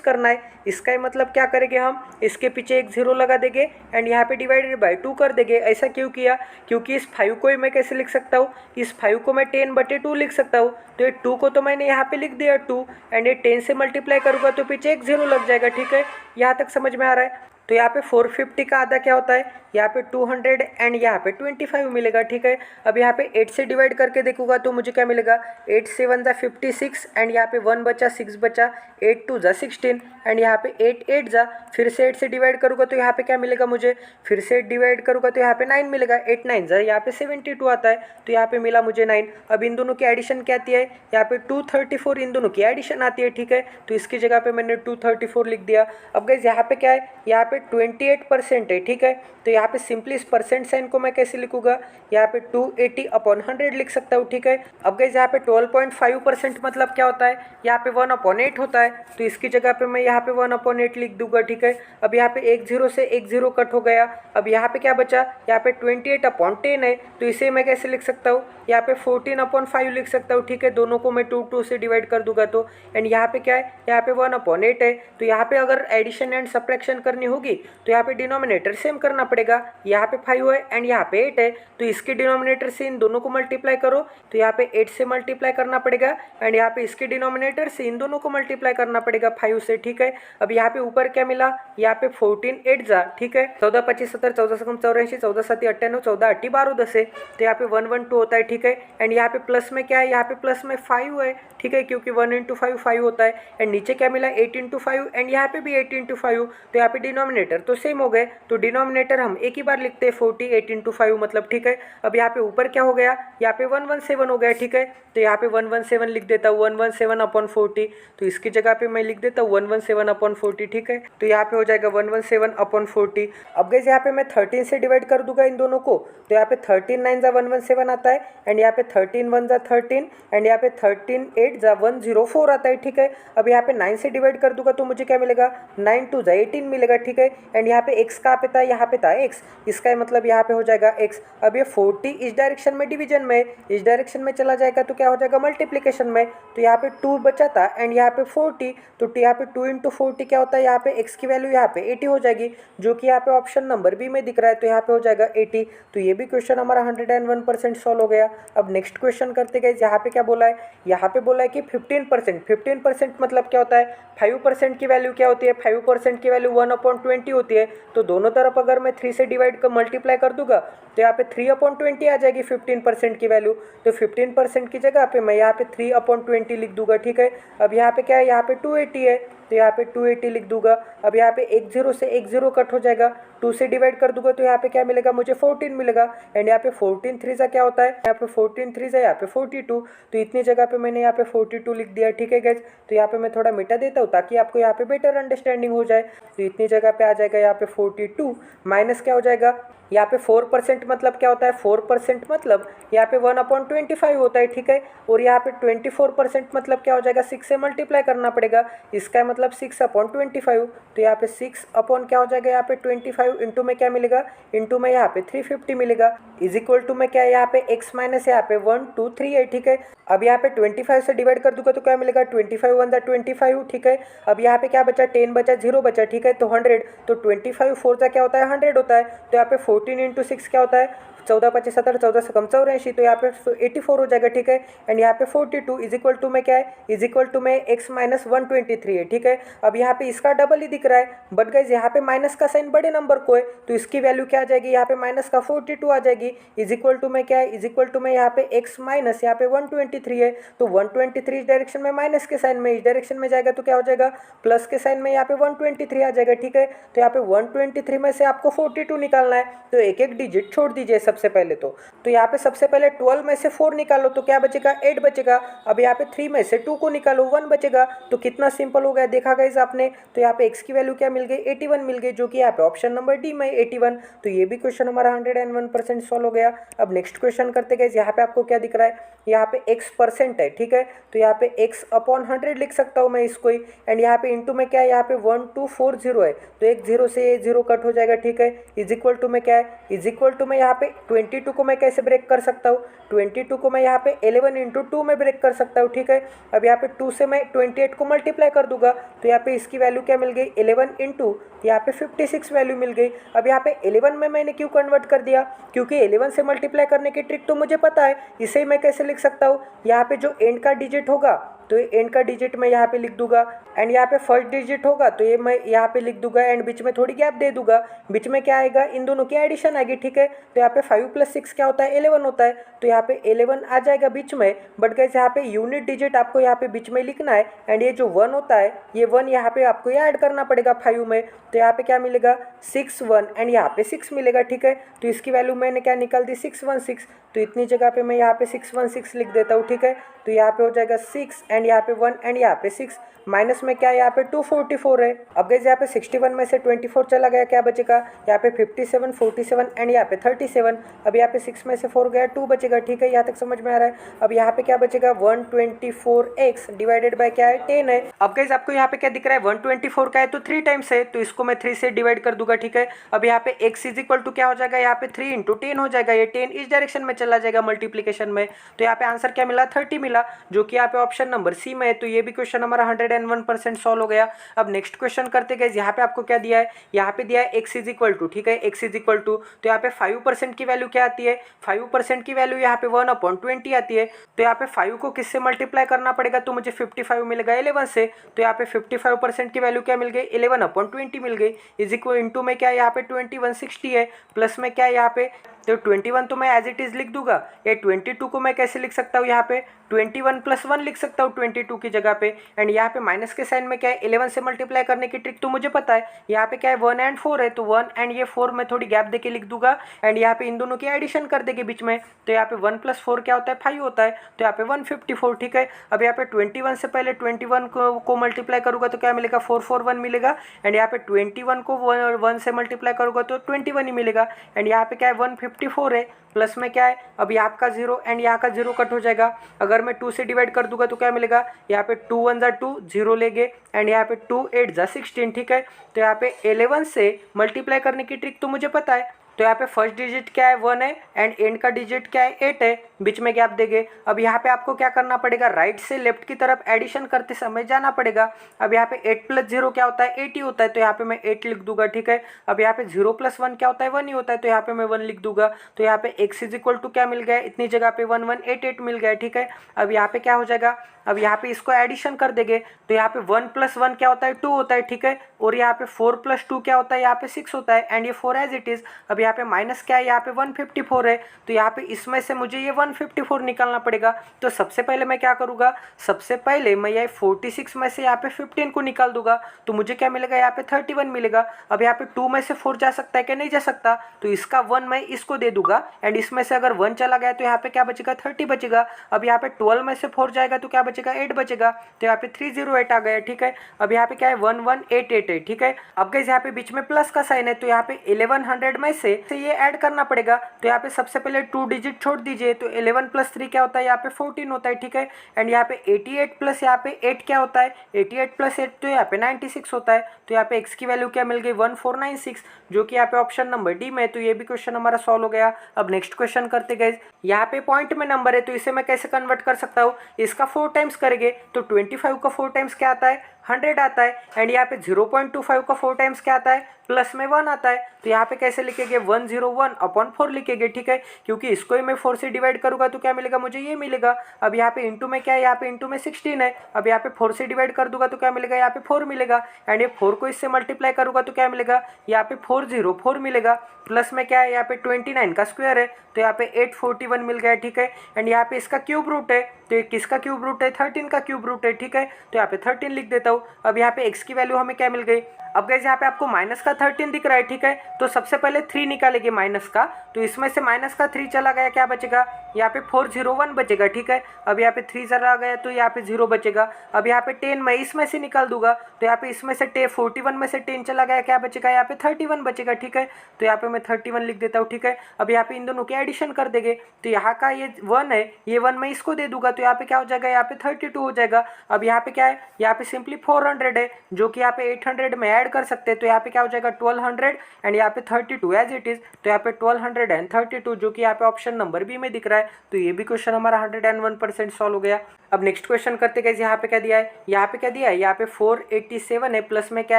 करना है, इसका ही मतलब क्या करेंगे हम, इसके पीछे एक 0 लगा देंगे एंड यहाँ पे डिवाइडेड बाय 2 कर देंगे। ऐसा क्यों किया, क्योंकि इस 5 को ही मैं कैसे लिख सकता हूँ, इस 5 को मैं 10/2 लिख सकता हूँ। तो ये 2 को तो मैंने यहाँ पे लिख दिया 2, एंड ये 10 से मल्टीप्लाई करूँगा तो पीछे एक 0 लग जाएगा, ठीक है। यहाँ तक समझ में आ रहा है। तो यहाँ पे 450 का आधा क्या होता है, यहाँ पे 200 एंड यहाँ पे 25 मिलेगा, ठीक है। अब यहाँ पे 8 से डिवाइड करके देखूंगा तो मुझे क्या मिलेगा, 8 से 1 जा 56 एंड यहाँ पे 1 बचा 6 बचा, 8 2 जा 16 एंड यहाँ पे 8 8 जा, फिर से 8 से डिवाइड करूँगा तो यहाँ पे क्या मिलेगा मुझे, फिर से 8 डिवाइड करूँगा तो यहाँ पे 9 मिलेगा, 8 9 जा यहाँ पे 72 आता है, तो यहाँ पे मिला मुझे 9। अब इन दोनों की एडिशन क्या आती है, यहाँ पे 234 इन दोनों की एडिशन आती है, ठीक है। तो इसकी जगह पे मैंने 234 लिख दिया। अब गाइस यहाँ पे क्या है, यहाँ पे 28% है, ठीक है। तो यहाँ पे सिंपली इस परसेंट साइन को मैं कैसे लिखूंगा, यहाँ पे 280/100 लिख सकता हूँ, ठीक है। अब गाइस यहाँ पे 12.5% मतलब क्या होता है, यहाँ पे 1/8 होता है, तो इसकी जगह पे मैं यहाँ पे 1/8 लिख दूंगा, ठीक है। अब यहाँ पे एक 0 से एक 0 कट हो गया। अब यहाँ पे क्या बचा, यहाँ पे 28/10 है, तो इसे मैं कैसे लिख सकता हूँ, यहाँ पे 14/5 लिख सकता हूँ, ठीक है। दोनों को मैं 2 से डिवाइड कर दूंगा तो, एंड यहाँ पे क्या है, यहाँ पे 1/8 है। तो यहाँ पे अगर एडिशन एंड सब्ट्रैक्शन करनी होगी तो यहाँ पे डिनोमिनेटर सेम करना पड़ेगा। यहाँ पे 5 है एंड यहाँ पे 8 है, तो इसके डिनोमिनेटर से इन दोनों को मल्टीप्लाई करो तो यहाँ पे 8 से मल्टीप्लाई करना पड़ेगा एंड यहाँ पे इसके डिनोमिनेटर से इन दोनों को मल्टीप्लाई करना पड़ेगा 5 से, ठीक है। अब यहाँ पे ऊपर क्या मिला, यहाँ पे 14 8 जा, ठीक है। 14 25 70 14 से 84 14 7 98 14 8 12 10 है, तो यहाँ पे 112 होता है, ठीक है। एंड यहाँ पे प्लस में क्या है, यहाँ पे प्लस में 5 है, ठीक है, क्योंकि 1 × 5 5 होता है। एंड नीचे क्या मिला, 8 × 5 एंड यहाँ पे भी 8 × 5, तो यहाँ पे डिनोमिनेटर तो सेम हो गए, तो डिनोमिनेटर हम एक ही बार लिखते हैं 48 × 5 मतलब, ठीक है। अब यहाँ पे ऊपर क्या हो गया, यहाँ पे 117 हो गया, ठीक है। तो यहाँ पे 117 लिख देता हूँ, 117/40, तो इसकी जगह पे मैं लिख देता हूँ 117/40, ठीक है। तो यहाँ पे हो जाएगा 117/40। अब गाइस यहाँ पे मैं 13 से डिवाइड कर दूंगा इन दोनों को, तो यहाँ पे 13 9 जा 117 आता है एंड यहाँ पे 13 1 जा 13 एंड यहाँ पे 13 8 जा 104 आता है, ठीक है। अब यहाँ पे 9 से डिवाइड कर दूंगा तो मुझे क्या मिलेगा, 9 2 जा 18 मिलेगा, ठीक है। एंड यहाँ पे x कहाँ पे था, यहाँ पे था x, इसका मतलब यहाँ पे हो जाएगा x। अब ये 40 इस डायरेक्शन में डिवीजन में, इस डायरेक्शन में चला जाएगा तो क्या हो जाएगा मल्टीप्लिकेशन में, तो यहाँ पे 2 बचा था एंड यहाँ पे 40, तो यहाँ पे 2 × 40 क्या होता है, यहाँ पे x की वैल्यू यहाँ पे 80 हो जाएगी, जो कि यहाँ पे ऑप्शन नंबर बी में दिख रहा है, तो यहाँ पे हो जाएगा 80। तो ये भी क्वेश्चन हमारा 101% सॉल्व हो गया। अब नेक्स्ट क्वेश्चन करते गए, यहाँ पे क्या बोला है, यहाँ पे बोला है कि 15% मतलब क्या होता है, 5% की वैल्यू क्या होती है, 5% की वैल्यू 1/20 होती है। तो दोनों तरफ अगर मैं 3 से डिवाइड कर मल्टीप्लाई कर दूंगा तो यहाँ पे 3/20 आ जाएगी 15% की वैल्यू, तो 15% की जगह पे मैं यहाँ पे 3/20 लिख दूंगा, ठीक है। अब यहाँ पे क्या है, यहाँ पे 280 है, तो यहाँ पे 280 लिख दूंगा। अब यहाँ पे एक 0 से एक 0 कट हो जाएगा, 2 से डिवाइड कर दूंगा तो यहाँ पे क्या मिलेगा मुझे, 14 मिलेगा एंड यहाँ पे 14 3 जा क्या होता है, यहाँ पे 14 3 जा यहाँ पे 42, तो इतनी जगह पे मैंने यहाँ पे 42 लिख दिया, ठीक है गाइस। तो यहाँ पे मैं थोड़ा मिटा देता हूँ ताकि आपको यहाँ पे बेटर अंडरस्टैंडिंग हो जाए। तो इतनी जगह पे आ जाएगा यहाँ पे 42 माइनस क्या हो जाएगा, यहाँ पे 4% मतलब क्या होता है, 4% मतलब यहाँ पे 1/25 होता है, ठीक है। और यहाँ पे 24% मतलब क्या हो जाएगा, 6 से मल्टीप्लाई करना पड़ेगा, इसका मतलब 6/25, तो यहाँ पे 6 अपॉन क्या हो जाएगा, यहाँ पे 25 इंटू में क्या मिलेगा, इंटू में यहाँ पे 350 मिलेगा, इज इक्वल टू में क्या है, यहाँ पे x माइनस यहाँ पे 1 2 3 है, ठीक है। अब यहाँ पे 25 से डिवाइड कर दूंगा तो क्या मिलेगा, 25 1 जा 25, ठीक है। अब यहाँ पे क्या बचा, 10 बचा 0 बचा, ठीक है। तो 100, तो 25 4 जा क्या होता है, 100 होता है। तो यहाँ पे 14 × 6 क्या होता है, 14 25 70 14 से कम 84, तो यहाँ पे 84 हो जाएगा, ठीक है। एंड यहाँ पे 42 इज इक्वल टू में क्या है, इज इक्वल टू में x माइनस 123 है, ठीक है। अब यहाँ पे इसका डबल ही दिख रहा है, बट गाइज यहाँ पे माइनस का साइन बड़े नंबर को है, तो इसकी वैल्यू क्या आ जाएगी, यहाँ पे माइनस का 42 आ जाएगी, इज इक्वल टू में क्या है, इज इक्वल टू में यहाँ पे x माइनस यहाँ पे 123 है, तो 123 इस डायरेक्शन में माइनस के साइन में, इस डायरेक्शन में जाएगा तो क्या हो जाएगा, प्लस के साइन में यहाँ पे 123 आ जाएगा, ठीक है। तो यहाँ पे 123 में से आपको 42 निकालना है, तो एक एक डिजिट छोड़ दीजिए सबसे पहले तो यहाँ पे सबसे पहले 12 में से 4 निकालो तो क्या बचेगा 8 बचेगा। अब यहाँ पे 3 में से 2 को निकालो 1 बचेगा। तो कितना सिंपल हो गया देखा गाइस आपने। तो यहाँ पे x की वैल्यू क्या मिल गई 81 मिल गई, जो कि यहाँ पे ऑप्शन नंबर डी में 81। तो ये भी क्वेश्चन हमारा 101% सॉल्व हो गया। अब नेक्स्ट क्वेश्चन करते गाइस। यहाँ पे आपको क्या दिख रहा है, यहाँ पे x परसेंट है, ठीक है। तो यहाँ पे x अपॉन 100 लिख सकता हूँ मैं इसको ही। एंड यहाँ पे इंटू में क्या है, यहाँ पे 1240 है, तो एक जीरो से ये जीरो कट हो जाएगा, ठीक है। इज इक्वल टू में क्या है, इज इक्वल टू में यहाँ पे 22 को मैं कैसे ब्रेक कर सकता हूँ, 22 को मैं यहाँ पे 11 इंटू 2 में ब्रेक कर सकता हूँ, ठीक है। अब यहाँ पे 2 से मैं 28 को मल्टीप्लाई कर दूंगा तो यहाँ पे इसकी वैल्यू क्या मिल गई 11 इंटू यहाँ पे 56 वैल्यू मिल गई। अब यहाँ पे 11 में मैंने क्यों कन्वर्ट कर दिया, क्योंकि 11 से मल्टीप्लाई करने की ट्रिक तो मुझे पता है। इसे मैं कैसे लिख सकता हूँ, यहाँ पे जो एंड का डिजिट होगा तो ये एंड का डिजिट मैं यहाँ पे लिख दूंगा, एंड यहाँ पे फर्स्ट डिजिट होगा तो ये मैं यहाँ पे लिख दूंगा, एंड बीच में थोड़ी गैप दे दूंगा। बीच में क्या आएगा, इन दोनों की एडिशन आएगी, ठीक है। तो यहाँ पे 5 + 6 क्या होता है 11 होता है, तो यहाँ पे 11 आ जाएगा बीच में। बट गाइस यहाँ पे यूनिट डिजिट आपको यहाँ पे बीच में लिखना है, एंड ये जो 1 होता है ये 1 यहाँ पे आपको ऐड करना पड़ेगा 5 में। तो यहाँ पे क्या मिलेगा 6 1 एंड यहाँ पे 6 मिलेगा, ठीक है। तो इसकी वैल्यू मैंने क्या निकाल दी 616, तो इतनी जगह पे मैं यहाँ पे 616 लिख देता हूँ, ठीक है। तो यहाँ पे हो जाएगा 6 एंड यहाँ पे 1 एंड यहाँ पे 6, माइनस में क्या है यहाँ पे 244 है। अब गाइस यहाँ पे 61 में से 24 चला गया, क्या बचेगा यहाँ पे 57 47 एंड यहाँ पे 37। अब यहाँ पे 6 में से 4 गया 2 बचेगा, ठीक है। यहाँ तक समझ में आ रहा है। अब यहाँ पे क्या बचेगा 124x डिवाइडेड बाय क्या है 10 है। अब गाइस आपको यहाँ पे क्या दिख रहा है 124 का है तो 3 टाइम्स है, तो इसको मैं 3 से डिवाइड कर दूंगा, ठीक है। अब यहाँ पे x इज इक्वल टू क्या हो जाएगा, यहाँ पे 3 इंटू 10 हो जाएगा, ये 10 इस डायरेक्शन में चला जाएगा मल्टीप्लीकेशन में। तो यहाँ पे आंसर क्या मिला 30 मिला, जो कि यहाँ पे ऑप्शन नंबर सी में है। तो ये भी क्वेश्चन हमारा 101% सॉल्व हो गया। अब नेक्स्ट क्वेश्चन करते गए। यहाँ पे आपको क्या दिया है, यहाँ पे दिया है x इज इक्वल टू, ठीक है, x इज इक्वल टू। तो यहाँ पे 5% की वैल्यू क्या आती है, 5% की वैल्यू यहाँ पे 1/20 आती है। तो यहाँ पे 5 को किससे मल्टीप्लाई करना पड़ेगा, तो मुझे 55 मिलेगा 11 से। तो यहाँ पे 55% की वैल्यू क्या मिल गई 11/20 मिल गई। इज इक्वल इंटू में क्या है यहाँ पे 2160 है, प्लस में क्या है यहाँ पे, तो 21 तो मैं एज इट इज लिख दूंगा। ये 22 को मैं कैसे लिख सकता हूँ, यहाँ पे 21 + 1 लिख सकता हूँ 22 की जगह पे। एंड यहाँ पे माइनस के साइन में क्या है 11 से मल्टीप्लाई करने की ट्रिक तो मुझे पता है। यहाँ पे क्या है 1 एंड 4 है, तो 1 एंड ये 4 में थोड़ी गैप देके लिख दूंगा, एंड यहाँ पे इन दोनों की एडिशन कर देंगे बीच में। तो यहाँ पे 1 + 4 क्या होता है 5 होता है, तो यहाँ पे 154, ठीक है। अब यहाँ पे 21 से पहले 21 को मल्टीप्लाई करूँगा तो क्या मिलेगा 441 मिलेगा, एंड यहाँ पे 21 को 1 से मल्टीप्लाई करूँगा तो 21 ही मिलेगा। एंड यहाँ पे क्या है 154 है, प्लस में क्या है अब यहाँ का 0 एंड यहाँ का 0 कट हो जाएगा। अगर मैं 2 से डिवाइड कर दूंगा तो क्या मिलेगा, यहाँ पे 2 1 = 2 0 लेंगे, एंड यहाँ पे 2 8 = 16, ठीक है। तो यहाँ पे 11 से मल्टीप्लाई करने की ट्रिक तो मुझे पता है। तो यहाँ पे फर्स्ट डिजिट क्या है 1 है, एंड एंड का डिजिट क्या है 8 है, बीच में गैप देंगे। अब यहाँ पे आपको क्या करना पड़ेगा, राइट से लेफ्ट की तरफ एडिशन करते समय जाना पड़ेगा। अब यहाँ पे 8 + 0 क्या होता है 8 ही होता है, तो यहाँ पे मैं 8 लिख दूंगा, ठीक है। अब यहाँ पे 0 + 1 क्या होता है 1 ही होता है, तो यहाँ पे मैं 1 लिख दूंगा। तो यहाँ पे x इज इक्वल टू क्या मिल गया, इतनी जगह पे 1188 मिल गया, ठीक है। अब यहाँ पे क्या हो जाएगा, अब यहाँ पे इसको एडिशन कर देंगे, तो यहाँ पे 1 + 1 क्या होता है 2 होता है, ठीक है। और यहाँ पे 4 + 2 क्या होता है, यहाँ पे 6 होता है, एंड ये 4 एज इट इज। अब यहाँ पे माइनस क्या है, यहाँ पे 154 है, तो यहाँ पे इसमें से मुझे ये 154 निकालना पड़ेगा। तो सबसे पहले मैं क्या करूँगा, सबसे पहले मैं ये 46 में से यहाँ पे 15 को निकाल दूंगा, तो मुझे क्या मिलेगा यहाँ पे 31 मिलेगा। अब यहाँ पे 2 में से 4 जा सकता है क्या, नहीं जा सकता, तो इसका 1 मैं इसको दे दूंगा, एंड इसमें से अगर 1 चला गया तो यहाँ पे क्या बचेगा 30 बचेगा। अब यहाँ पे 12 में से 4 जाएगा तो क्या बचेगा 8 बचेगा, तो यहाँ पे 308 आ गया, ठीक है। अब यहाँ पे क्या है 1188 है, ठीक है। अब गाइस यहाँ पे बीच में प्लस का साइन है, तो यहाँ पे 1100 में से ये ऐड करना पड़ेगा। तो यहाँ पे सबसे पहले 2 डिजिट छोड़ दीजिए, तो 11 + 3 क्या होता है, यहाँ पे 14 होता है, ठीक है। एंड यहाँ पे 88 प्लस यहाँ पे 8 क्या होता है, 88 + 8 तो यहाँ पे 96 होता है। तो यहाँ पे x की वैल्यू क्या मिल गई 1496, जो कि यहाँ पे ऑप्शन नंबर डी में है। तो ये भी क्वेश्चन हमारा सॉल्व हो गया। अब नेक्स्ट क्वेश्चन करते गए। यहाँ पे पॉइंट में नंबर है, तो इसे मैं कैसे कन्वर्ट कर सकता हूँ, इसका 4 टाइम्स करेंगे तो 25 का 4 टाइम्स क्या आता है 100 आता है, एंड यहाँ पे 0.25 का 4 टाइम्स क्या आता है प्लस में 1 आता है। तो यहाँ पे कैसे लिखेंगे 101/4 लिखेंगे, ठीक है, क्योंकि इसको ही मैं 4 से डिवाइड करूंगा तो क्या मिलेगा मुझे ये मिलेगा। अब यहाँ पे इंटू में क्या है, यहाँ पे इंटू में 16 है। अब यहाँ पे 4 से डिवाइड कर दूंगा तो क्या मिलेगा, यहाँ पे 4 मिलेगा, एंड ये 4 को इससे मल्टीप्लाई करूंगा तो क्या मिलेगा, यहाँ पे 404 मिलेगा, प्लस में क्या है यहाँ पे 29 का स्क्वायर है, तो यहाँ पे 841 मिल गया, ठीक है। एंड यहाँ पे इसका क्यूब रूट है, तो ये किसका क्यूब रूट है 13 का क्यूब रूट है, ठीक है। तो यहाँ पे 13 लिख देता हूँ। अब यहाँ पे x की वैल्यू हमें क्या मिल गई, अब गाइस यहाँ पे आपको माइनस का 13 दिख रहा है, ठीक है। तो सबसे पहले 3 निकालेंगे माइनस का, तो इसमें से माइनस का 3 चला गया, क्या बचेगा यहाँ पे 401 बचेगा, ठीक है। अब यहाँ पे 3 चला गया तो यहाँ पे 0 बचेगा। अब यहाँ पे 10 मैं इसमें से निकाल दूंगा, तो यहाँ पे इसमें से 41 में से 10 चला गया, क्या बचेगा यहाँ पे 31 बचेगा, ठीक है। तो यहाँ पे मैं 31 लिख देता हूँ, ठीक है। अब यहाँ पे इन दोनों के एडिशन कर देंगे, तो यहाँ का ये 1 है, ये 1 मैं इसको दे दूंगा, तो यहाँ पे क्या हो जाएगा यहाँ पे 32 हो जाएगा। अब यहाँ पे क्या है, यहाँ पे सिंपली 400 है, जो कि यहाँ पे 800 में ऐड कर सकते हैं, तो यहाँ पे क्या हो जाएगा 1200 एंड यहाँ पे 32 एज इट इज, तो यहाँ पे 1232 जो कि यहाँ पे ऑप्शन नंबर बी में दिख रहा है। तो ये भी क्वेश्चन हमारा 101% सॉल्व हो गया। अब नेक्स्ट क्वेश्चन करते गए, यहाँ पे क्या दिया है, यहाँ पे क्या दिया है, यहाँ पे 487 है, प्लस में क्या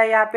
है यहाँ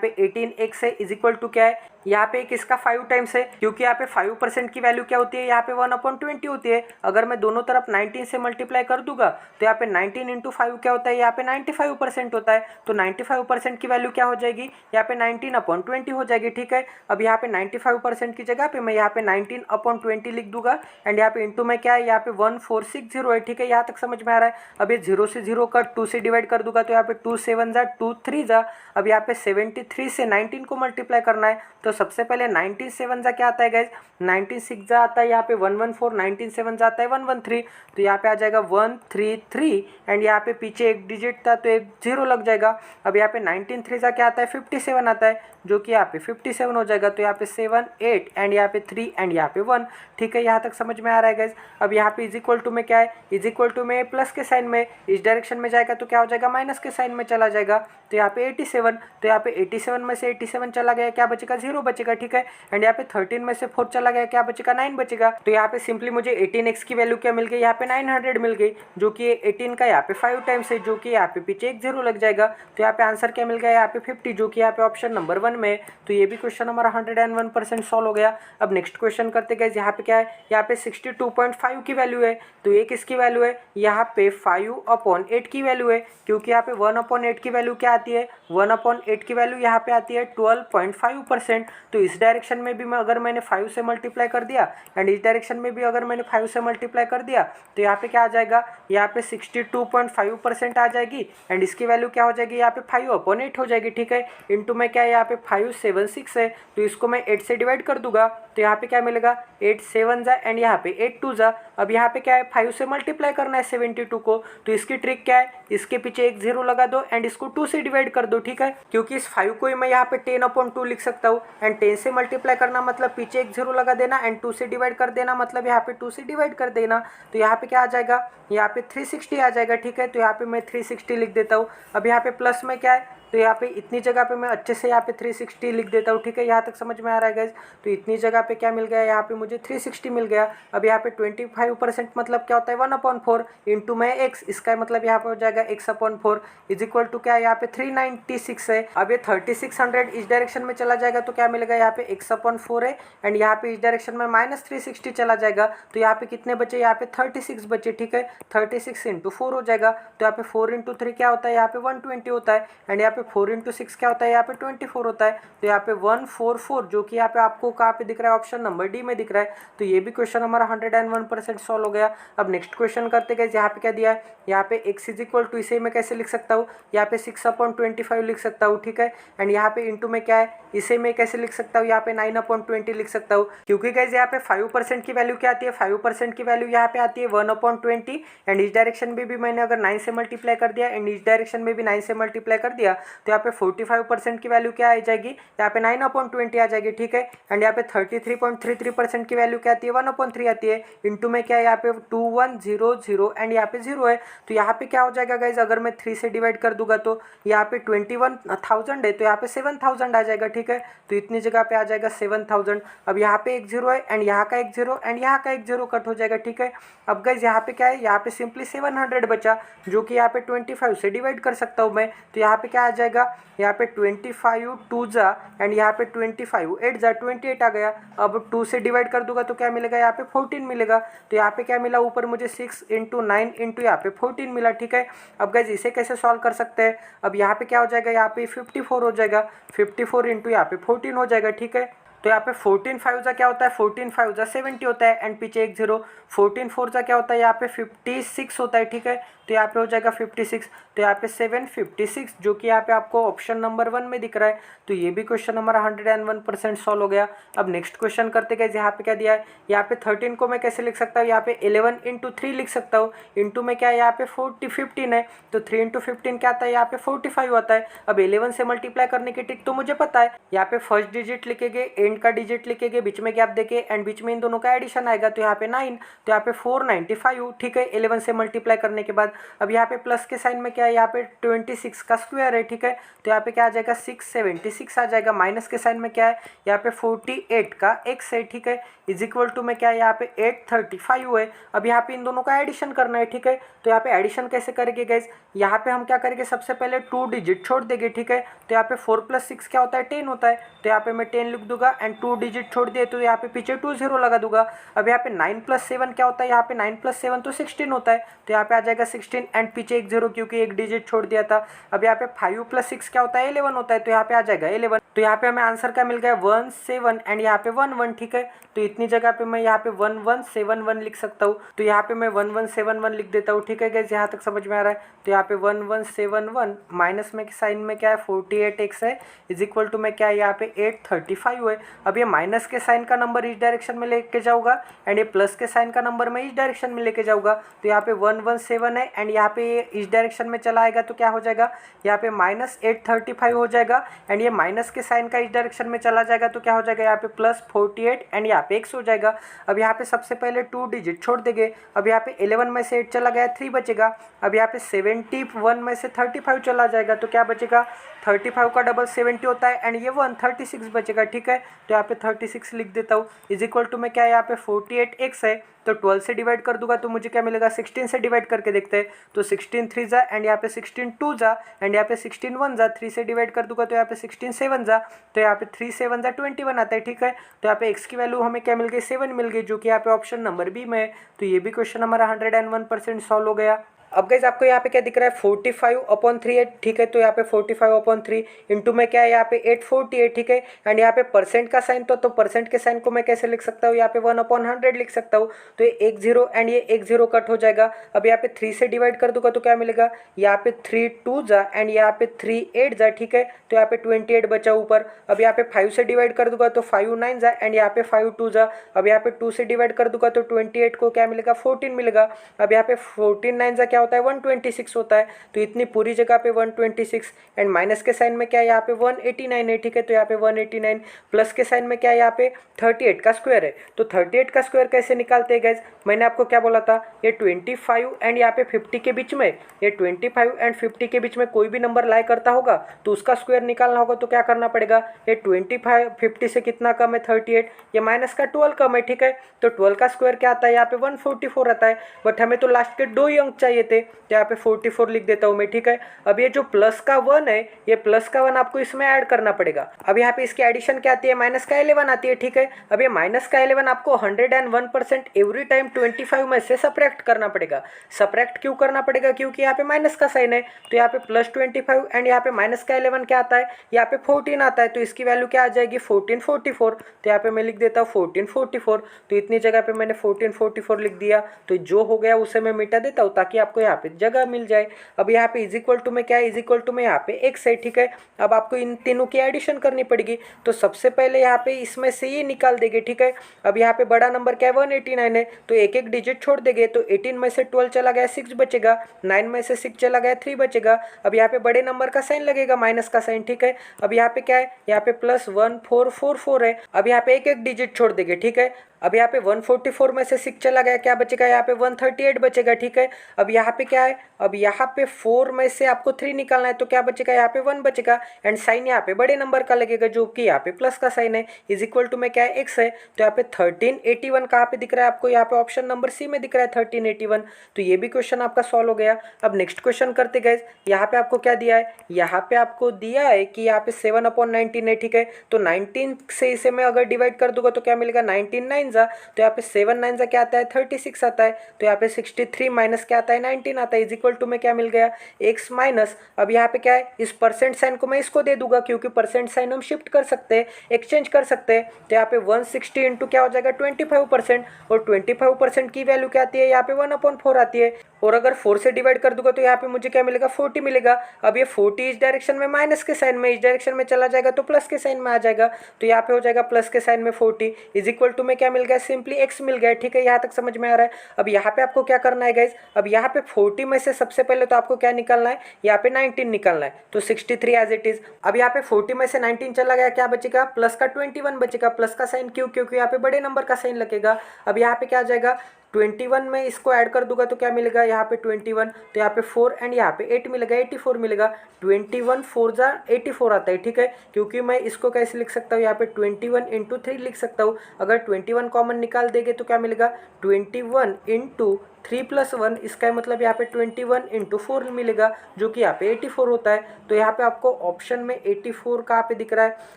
पे 18x है, इज इक्वल टू क्या है, यहाँ पे एक इसका 5 टाइम्स है, क्योंकि यहाँ पे 5% की वैल्यू क्या होती है, यहाँ पे 1/20 होती है। अगर मैं दोनों तरफ 19 से मल्टीप्लाई कर दूंगा तो यहाँ पे 19 इंटू 5 क्या होता है, यहाँ पे 95% होता है। तो 95% की वैल्यू क्या हो जाएगी, यहाँ पे 19/20 हो जाएगी, ठीक है। अब यहाँ पे 95% की जगह पे मैं यहाँ पे 19/20 लिख दूंगा एंड यहाँ पे इंटू में क्या है, यहाँ पे 1460 है, ठीक है। यहाँ तक समझ में आ रहा है। अब ये 0 से 0 का 2 से डिवाइड कर दूंगा, तो यहाँ पे 2 7 जा 2 3 जा। अब यहाँ पे 73 से 19 को मल्टीप्लाई करना है, तो सबसे पहले 19 7 जा क्या आता है गाइज, 19 6 जा आता है यहाँ पे 114, 19 7 जा आता है 113, तो यहाँ पे आ जाएगा 133 एंड यहाँ पे पीछे एक डिजिट था तो एक 0 लग जाएगा। अब यहाँ पे 19 3 जा क्या आता है 57 आता है, जो कि यहाँ पे 57 हो जाएगा। तो यहाँ पे 7 8 एंड यहाँ पे 3 एंड यहाँ पे 1, ठीक है। यहाँ तक समझ में आ रहा है गाइज। अब यहाँ पे इज इक्वल टू में क्या है, इज इक्वल टू में प्लस के साइन में इस डायरेक्शन में जाएगा तो क्या हो जाएगा माइनस के साइन में चला जाएगा। तो यहाँ पे 87, तो यहाँ पे 87 में से 87 चला गया, क्या बचेगा 0 बचेगा, ठीक है। एंड यहाँ पे 13 में से 4 चला गया, क्या बचेगा 9 बचेगा। तो यहाँ पे सिंपली मुझे 18x की वैल्यू क्या मिल गई, यहाँ पे 900 मिल गई, जो कि 18 का यहाँ पे 5 टाइम्स है, जो कि यहाँ पे पीछे एक 0 लग जाएगा। तो यहाँ पे आंसर क्या मिल गया, यहाँ पे 50, जो कि यहाँ पे ऑप्शन नंबर 1 में है। तो ये भी क्वेश्चन हमारा 101% सॉल्व हो गया। अब नेक्स्ट क्वेश्चन करते गए, यहाँ पे क्या है, यहाँ पे 62.5 की वैल्यू है, तो ये किसकी वैल्यू है, यहाँ पे 5/8 की वैल्यू है, क्योंकि यहाँ पे 1/8 की वैल्यू क्या आती है, 1/8 की वैल्यू यहाँ पे आती है 12.5%। तो इस डायरेक्शन में भी मैं अगर मैंने 5 से मल्टीप्लाई कर दिया एंड इस डायरेक्शन में भी अगर मैंने 5 से मल्टीप्लाई कर दिया तो यहाँ पे क्या आ जाएगा, यहाँ पे 62.5% आ जाएगी एंड इसकी वैल्यू क्या हो जाएगी, यहाँ पे 5/8 हो जाएगी, ठीक है। इंटू में क्या है, यहाँ पे 576 है, तो इसको मैं 8 से डिवाइड कर दूंगा, तो यहाँ पे क्या मिलेगा 8 7 जा एंड यहाँ पे 8 2 जा। अब यहाँ पे क्या है, 5 से मल्टीप्लाई करना है 72 को, तो इसकी ट्रिक क्या है, इसके पीछे एक 0 लगा दो एंड इसको 2 से डिवाइड कर दो, ठीक है। क्योंकि इस 5 को ही मैं यहाँ पे 10/2 लिख सकता हूँ एंड 10 से मल्टीप्लाई करना मतलब पीछे एक 0 लगा देना एंड 2 से डिवाइड कर देना मतलब यहाँ पे 2 से डिवाइड कर देना। तो यहाँ पे क्या आ जाएगा, यहाँ पे 360 आ जाएगा, ठीक है। तो यहाँ पे मैं 360 लिख देता हूँ। अब यहाँ पे प्लस में क्या है, तो यहाँ पे इतनी जगह पे मैं अच्छे से यहाँ पे 360 लिख देता हूँ, ठीक है। यहाँ तक समझ में आ रहा है गाइज। तो इतनी जगह पे क्या मिल गया, यहाँ पे मुझे 360 मिल गया। अब यहाँ पे 25% मतलब क्या होता है 1/4 इंटू में x, इसका मतलब यहाँ पे हो जाएगा x/4 इज इक्वल टू क्या है, यहाँ पे 396 है। अब ये 3600 इस डायरेक्शन में चला जाएगा तो क्या मिलेगा, यहाँ पे x/4 है एंड यहाँ पे इस डायरेक्शन में -360 चला जाएगा, तो यहाँ पे कितने बचे, यहाँ पे 36 बचे, ठीक है। 36 इंटू 4 हो जाएगा, तो यहाँ पे 4 इंटू 3 क्या होता है, यहाँ पे 120 होता है एंड यहाँ पे 4 इंटू 6 क्या होता है, यहाँ पे 24 होता है। तो यहाँ पे 144 जो कि यहाँ पे आपको कहाँ पे दिख रहा है, ऑप्शन नंबर डी में दिख रहा है। तो ये भी क्वेश्चन हमारा 101% सॉल्व हो गया। अब नेक्स्ट क्वेश्चन करते गए, यहाँ पे क्या दिया है, यहाँ पे x इज इक्वल टू, इसे मैं कैसे लिख सकता हूँ, यहाँ पे 6/25 लिख सकता हूँ, ठीक है। एंड यहाँ पे इंटू में क्या है, इसे मैं कैसे लिख सकता हूँ, यहाँ पे 9/20 लिख सकता हूँ, क्योंकि गाइस यहाँ पे 5% की वैल्यू क्या आती है, 5% की वैल्यू यहाँ पे आती है 1/20 एंड इस डायरेक्शन में भी मैंने अगर 9 से मल्टीप्लाई कर दिया एंड इस डायरेक्शन में भी 9 से मल्टीप्लाई कर दिया तो यहाँ पे 45% की वैल्यू क्या आ जाएगी, यहाँ पे 9/20 आ जाएगी, ठीक है। एंड यहाँ पे 33.33% की वैल्यू क्या आती है, 1/3 आती है। इंटू में क्या है, यहाँ पे 2100 एंड यहाँ पे 0 है, तो यहाँ पे क्या हो जाएगा गाइज, अगर मैं 3 से डिवाइड कर दूंगा तो यहाँ पे 21,000 है, तो यहाँ पे 7,000 आ जाएगा, ठीक है। तो इतनी जगह पे आ जाएगा 7,000। अब यहाँ पे एक 0 है एंड यहाँ का एक 0 एंड यहाँ का एक 0 कट हो जाएगा, ठीक है। अब गाइज यहाँ पे क्या है, यहाँ पे सिंपली 700 बचा, जो कि यहाँ पे 25 से डिवाइड कर सकता हूँ मैं। तो यहाँ पे क्या आ जाएगा, यहाँ पे 25 2 जा एंड यहाँ पे 25 8 जा 28 आ गया। अब 2 से डिवाइड कर दूंगा तो क्या मिलेगा, यहाँ पे 14 मिलेगा। तो यहाँ पे क्या मिला, ऊपर मुझे 6 इंटू 9 इंटू यहाँ पे 14 मिला, ठीक है। अब गाइज इसे कैसे सॉल्व कर सकते हैं, अब यहाँ पे क्या हो जाएगा, यहाँ पे 54 हो जाएगा, 54 इंटू यहाँ पे 14 हो जाएगा, ठीक है। तो यहाँ पे 14 5 जा क्या होता है, 14 5 जा 70 होता है एंड पीछे एक 0, 14 4 जा क्या होता है, यहाँ पे 56 होता है, ठीक है। तो यहाँ पे हो जाएगा 56। तो यहाँ पे 756 जो कि यहाँ पे आपको ऑप्शन नंबर 1 में दिख रहा है। तो ये भी क्वेश्चन हमारा 101% सॉल्व हो गया। अब नेक्स्ट क्वेश्चन करते गए, यहाँ पे क्या दिया है, यहाँ पे 13 को मैं कैसे लिख सकता हूँ, यहाँ पे 11 इंटू 3 लिख सकता हूँ। इंटू में क्या है, यहाँ पे 15 है, तो 3 इंटू 15 क्या आता है, यहाँ पे 45 आता है। अब 11 से मल्टीप्लाई करने की ट्रिक तो मुझे पता है। यहाँ पे फर्स्ट डिजिट लिखेंगे, एंड का डिजिट लिखेंगे, बीच में गैप देके एंड बीच में इन दोनों का एडिशन आएगा, तो यहाँ पे 9, तो यहाँ पे 495, ठीक है, 11 से मल्टीप्लाई करने के बाद। अब यहाँ पे प्लस के साइन में क्या है, यहाँ पे 26 का स्क्वायर है, ठीक है, तो यहाँ पे क्या आ जाएगा 676 आ जाएगा। माइनस के साइन में क्या है, यहाँ पे 48 का x है, ठीक है, इज इक्वल टू में क्या है, यहाँ पे 835 है। अब यहाँ पे इन दोनों का एडिशन करना है, ठीक है, तो यहाँ पे एडिशन कैसे करेंगे गाइस, यहाँ पे हम क्या करेंगे, सबसे पहले 2 डिजिट छोड़ देंगे, ठीक है, तो यहाँ पे 4 + 6 क्या होता है, 10 होता है, तो यहाँ पे मैं 10 लिख दूंगा एंड 2 डिजिट छोड़ दिए तो यहाँ पे पीछे 2 0 लगा दूंगा। अब यहाँ पे 9 + 7 क्या होता है, यहाँ पे 9 + 7 तो 16 होता है, तो यहाँ पे आ जाएगा 16 एंड पीछे एक 0 क्योंकि एक डिजिट छोड़ दिया था। अब यहाँ पे 5 + 6 क्या होता है, 11 होता है, तो यहाँ पे आ जाएगा 11। तो यहाँ पे हमें आंसर क्या मिल गया, 17 एंड यहाँ पे 11, ठीक है, तो इतनी जगह पे मैं यहाँ पे 1171 लिख सकता हूँ, तो यहाँ पे मैं 1171 लिख देता हूँ, ठीक है गाइस, यहाँ तक समझ में आ रहा है। तो यहाँ पे 1171 माइनस में साइन में क्या है 48x है, इज इक्वल टू में क्या है, यहाँ पे 835 है। अब ये माइनस के साइन का नंबर इस डायरेक्शन में लेके जाऊंगा एंड ये प्लस के साइन का नंबर मैं इस डायरेक्शन में लेके जाऊंगा, तो यहाँ पे 117 है एंड यहाँ पे इस डायरेक्शन में चला आएगा तो क्या हो जाएगा, यहाँ पे -835 हो जाएगा एंड ये माइनस के साइन का इस डायरेक्शन में चला जाएगा तो क्या हो जाएगा, यहाँ पे +48 एंड यहाँ पे x हो जाएगा। अब यहाँ पे सबसे पहले 2 डिजिट छोड़ देंगे। अब यहाँ पे 11 में से 8 चला गया, 3 बचेगा। अब यहाँ पे 71 में से 35 चला जाएगा तो क्या बचेगा, 35 का डबल 70 होता है एंड ये 136 बचेगा, ठीक है, तो यहाँ पे 36 लिख देता हूँ। इज इक्वल टू में क्या है, यहाँ पे 48x है, तो 12 से डिवाइड कर दूंगा तो मुझे क्या मिलेगा, 16 से डिवाइड करके देखते हैं, तो 16 3 जा एंड यहाँ पे 16 2 जा एंड यहाँ पे 16 1 जा, 3 से डिवाइड कर दूंगा तो यहाँ पे 16 7 जा, तो यहाँ पे 3 7 जा 21 आता है, ठीक है, तो यहाँ पे x की वैल्यू हमें क्या मिल गई, 7 मिल गई, जो कि यहाँ पे ऑप्शन नंबर बी में है। तो ये भी क्वेश्चन हमारा 101% सॉल्व हो गया। अब गाइस आपको यहाँ पे क्या दिख रहा है, 45/3 है, ठीक है, तो यहाँ पे 45/3 इंटू में क्या है, यहाँ पे 840 है, ठीक है, एंड यहाँ पे परसेंट का साइन तो परसेंट के साइन को मैं कैसे लिख सकता हूँ, यहाँ पे 1/100 लिख सकता हूँ, तो ये 1 0 एंड ये 1 0 कट हो जाएगा। अब यहाँ पे 3 से डिवाइड कर दूंगा तो क्या मिलेगा, यहाँ पे 3 2 जा एंड यहाँ पे 3 8 जा, ठीक है, तो यहाँ पे 28 बचा ऊपर। अब यहाँ पे 5 से डिवाइड कर दूंगा तो 5 9 जा एंड यहाँ पे 5 2 जा। अब यहाँ पे 2 से डिवाइड कर दूंगा तो 28 को क्या मिलेगा, 14 मिलेगा। अब यहाँ पे 14 9 जा क्या होता है, 126 होता है, तो इतनी पूरी जगह पे 126 एंड माइनस के साइन में क्या है, यहाँ पे 189 है, ठीक है, तो यहाँ पे 189 प्लस के साइन में क्या है, यहाँ पे 38 का स्क्वायर है, तो 38 का स्क्वायर कैसे निकालते हैं गाइस, मैंने आपको क्या बोला था, ये 25 एंड यहाँ पे 50 के बीच में, ये 25 एंड 50 के बीच में कोई भी नंबर लाई करता होगा तो उसका स्क्वायर निकालना होगा, तो क्या करना पड़ेगा, ये 25 50 से कितना कम है, 38, ये माइनस का 12 कम है, ठीक है, तो 12 का स्क्वायर क्या आता है, यहाँ पे 144 आता है, बट हमें तो लास्ट के 2 ही अंक चाहिए थे, तो यहाँ पे 44 लिख देता हूँ मैं, ठीक है। अब ये जो प्लस का 1 है, ये प्लस का 1 आपको इसमें ऐड करना पड़ेगा। अब यहाँ पे इसकी एडिशन क्या आती है, माइनस का 11 आती है, ठीक है। अब ये माइनस का 11 आपको 101% एवरी टाइम 25 में से सब्ट्रैक्ट करना पड़ेगा। सब्ट्रैक्ट क्यों करना पड़ेगा, क्योंकि यहाँ पे माइनस का साइन है, तो यहाँ पे +25 एंड यहाँ पे माइनस का 11 क्या आता है, यहाँ पे 14 आता है, तो इसकी वैल्यू क्या आ जाएगी, 1444, तो यहाँ पे मैं लिख देता हूँ 1444, तो इतनी जगह पे मैंने 1444 लिख दिया, तो जो हो गया उसे मैं मिटा देता हूँ ताकि आपको यहाँ पे जगह मिल जाए। अब यहाँ पे इज इक्वल टू में क्या है, इज इक्वल टू में यहाँ पे x है, ठीक है। अब आपको इन तीनों की एडिशन करनी पड़ेगी, तो सबसे पहले यहाँ पे इसमें से ये निकाल देंगे, ठीक है। अब यहाँ पे बड़ा नंबर क्या है, 189 है, तो एक एक डिजिट छोड़ देंगे, तो 18 में से 12 चला गया 6 बचेगा, 9 में से 6 चला गया 3 बचेगा। अब यहाँ पे बड़े नंबर का साइन लगेगा, माइनस का साइन, ठीक है। अब यहाँ पे क्या है, यहाँ पे +1444 है। अब यहाँ पे एक एक डिजिट छोड़ देंगे, ठीक है। अब यहाँ पे 144 में से 6 चला गया, क्या बचेगा, यहाँ पे 138 बचेगा, ठीक है। अब यहाँ पे क्या है, अब यहाँ पे 4 में से आपको 3 निकालना है, तो क्या बचेगा, यहाँ पे 1 बचेगा एंड साइन यहाँ पे बड़े नंबर का लगेगा जो कि यहाँ पे प्लस का साइन है, इज इक्वल टू में क्या है, x है, तो यहाँ पे 1381 कहाँ पे दिख रहा है आपको, यहाँ पे ऑप्शन नंबर सी में दिख रहा है 1381। तो ये भी क्वेश्चन आपका सॉल्व हो गया। अब नेक्स्ट क्वेश्चन करते गए, यहाँ पे आपको क्या दिया है, यहाँ पे आपको दिया है कि यहाँ पे 7/19 है, ठीक है, तो 19 से इसे मैं अगर डिवाइड कर दूंगा तो क्या मिलेगा, 19 9 जा, तो यहाँ पे 7 9 जा क्या आता है, 36 आता है, तो यहाँ पे 63 माइनस क्या आता है, 19 आता है, इज इक्वल टू में क्या मिल गया, x माइनस। अब यहाँ पे क्या है, इस परसेंट साइन को मैं इसको दे दूंगा क्योंकि परसेंट साइन हम शिफ्ट कर सकते हैं, एक्सचेंज कर सकते हैं, तो यहाँ पे 160 इंटू क्या हो जाएगा, 25%, और 25% की वैल्यू क्या आती है, यहाँ पे 1/4 आती है, और अगर 4 से डिवाइड कर दूंगा तो यहाँ पे मुझे क्या मिलेगा 40 मिलेगा। अब ये 40 इस डायरेक्शन में माइनस के साइन में, इस डायरेक्शन में चला जाएगा तो प्लस के साइन में आ जाएगा, तो यहाँ पे हो जाएगा प्लस के साइन में 40 इज इक्वल टू में क्या मिल गया, सिंपली x मिल गया। ठीक है, यहाँ तक समझ में आ रहा है। अब यहाँ पे आपको क्या करना है गाइज, अब यहाँ पे 40 में से सबसे पहले तो आपको क्या निकालना है, यहाँ पे 19 निकालना है, तो 63 एज इट इज। अब यहाँ पे 40 में से 19 चला गया, क्या बचेगा, प्लस का 21 बचेगा। प्लस का साइन क्यों, क्योंकि यहाँ पे बड़े नंबर का साइन लगेगा। अब यहाँ पे क्या आ जाएगा, 21 में इसको ऐड कर दूंगा तो क्या मिलेगा, यहाँ पे 21, तो यहाँ पे 4 एंड यहाँ पे 8 मिलेगा, 84 मिलेगा। 21 4 जा 84 आता है। ठीक है, क्योंकि मैं इसको कैसे लिख सकता हूँ, यहाँ पे 21 इंटू 3 लिख सकता हूँ। अगर 21 कॉमन निकाल देंगे तो क्या मिलेगा, 21 इंटू 3 प्लस 1, इसका मतलब यहाँ पे 21 इंटू 4 मिलेगा, जो कि यहाँ पे 84 होता है। तो यहाँ पे आपको ऑप्शन में 84 कहाँ पे दिख रहा है,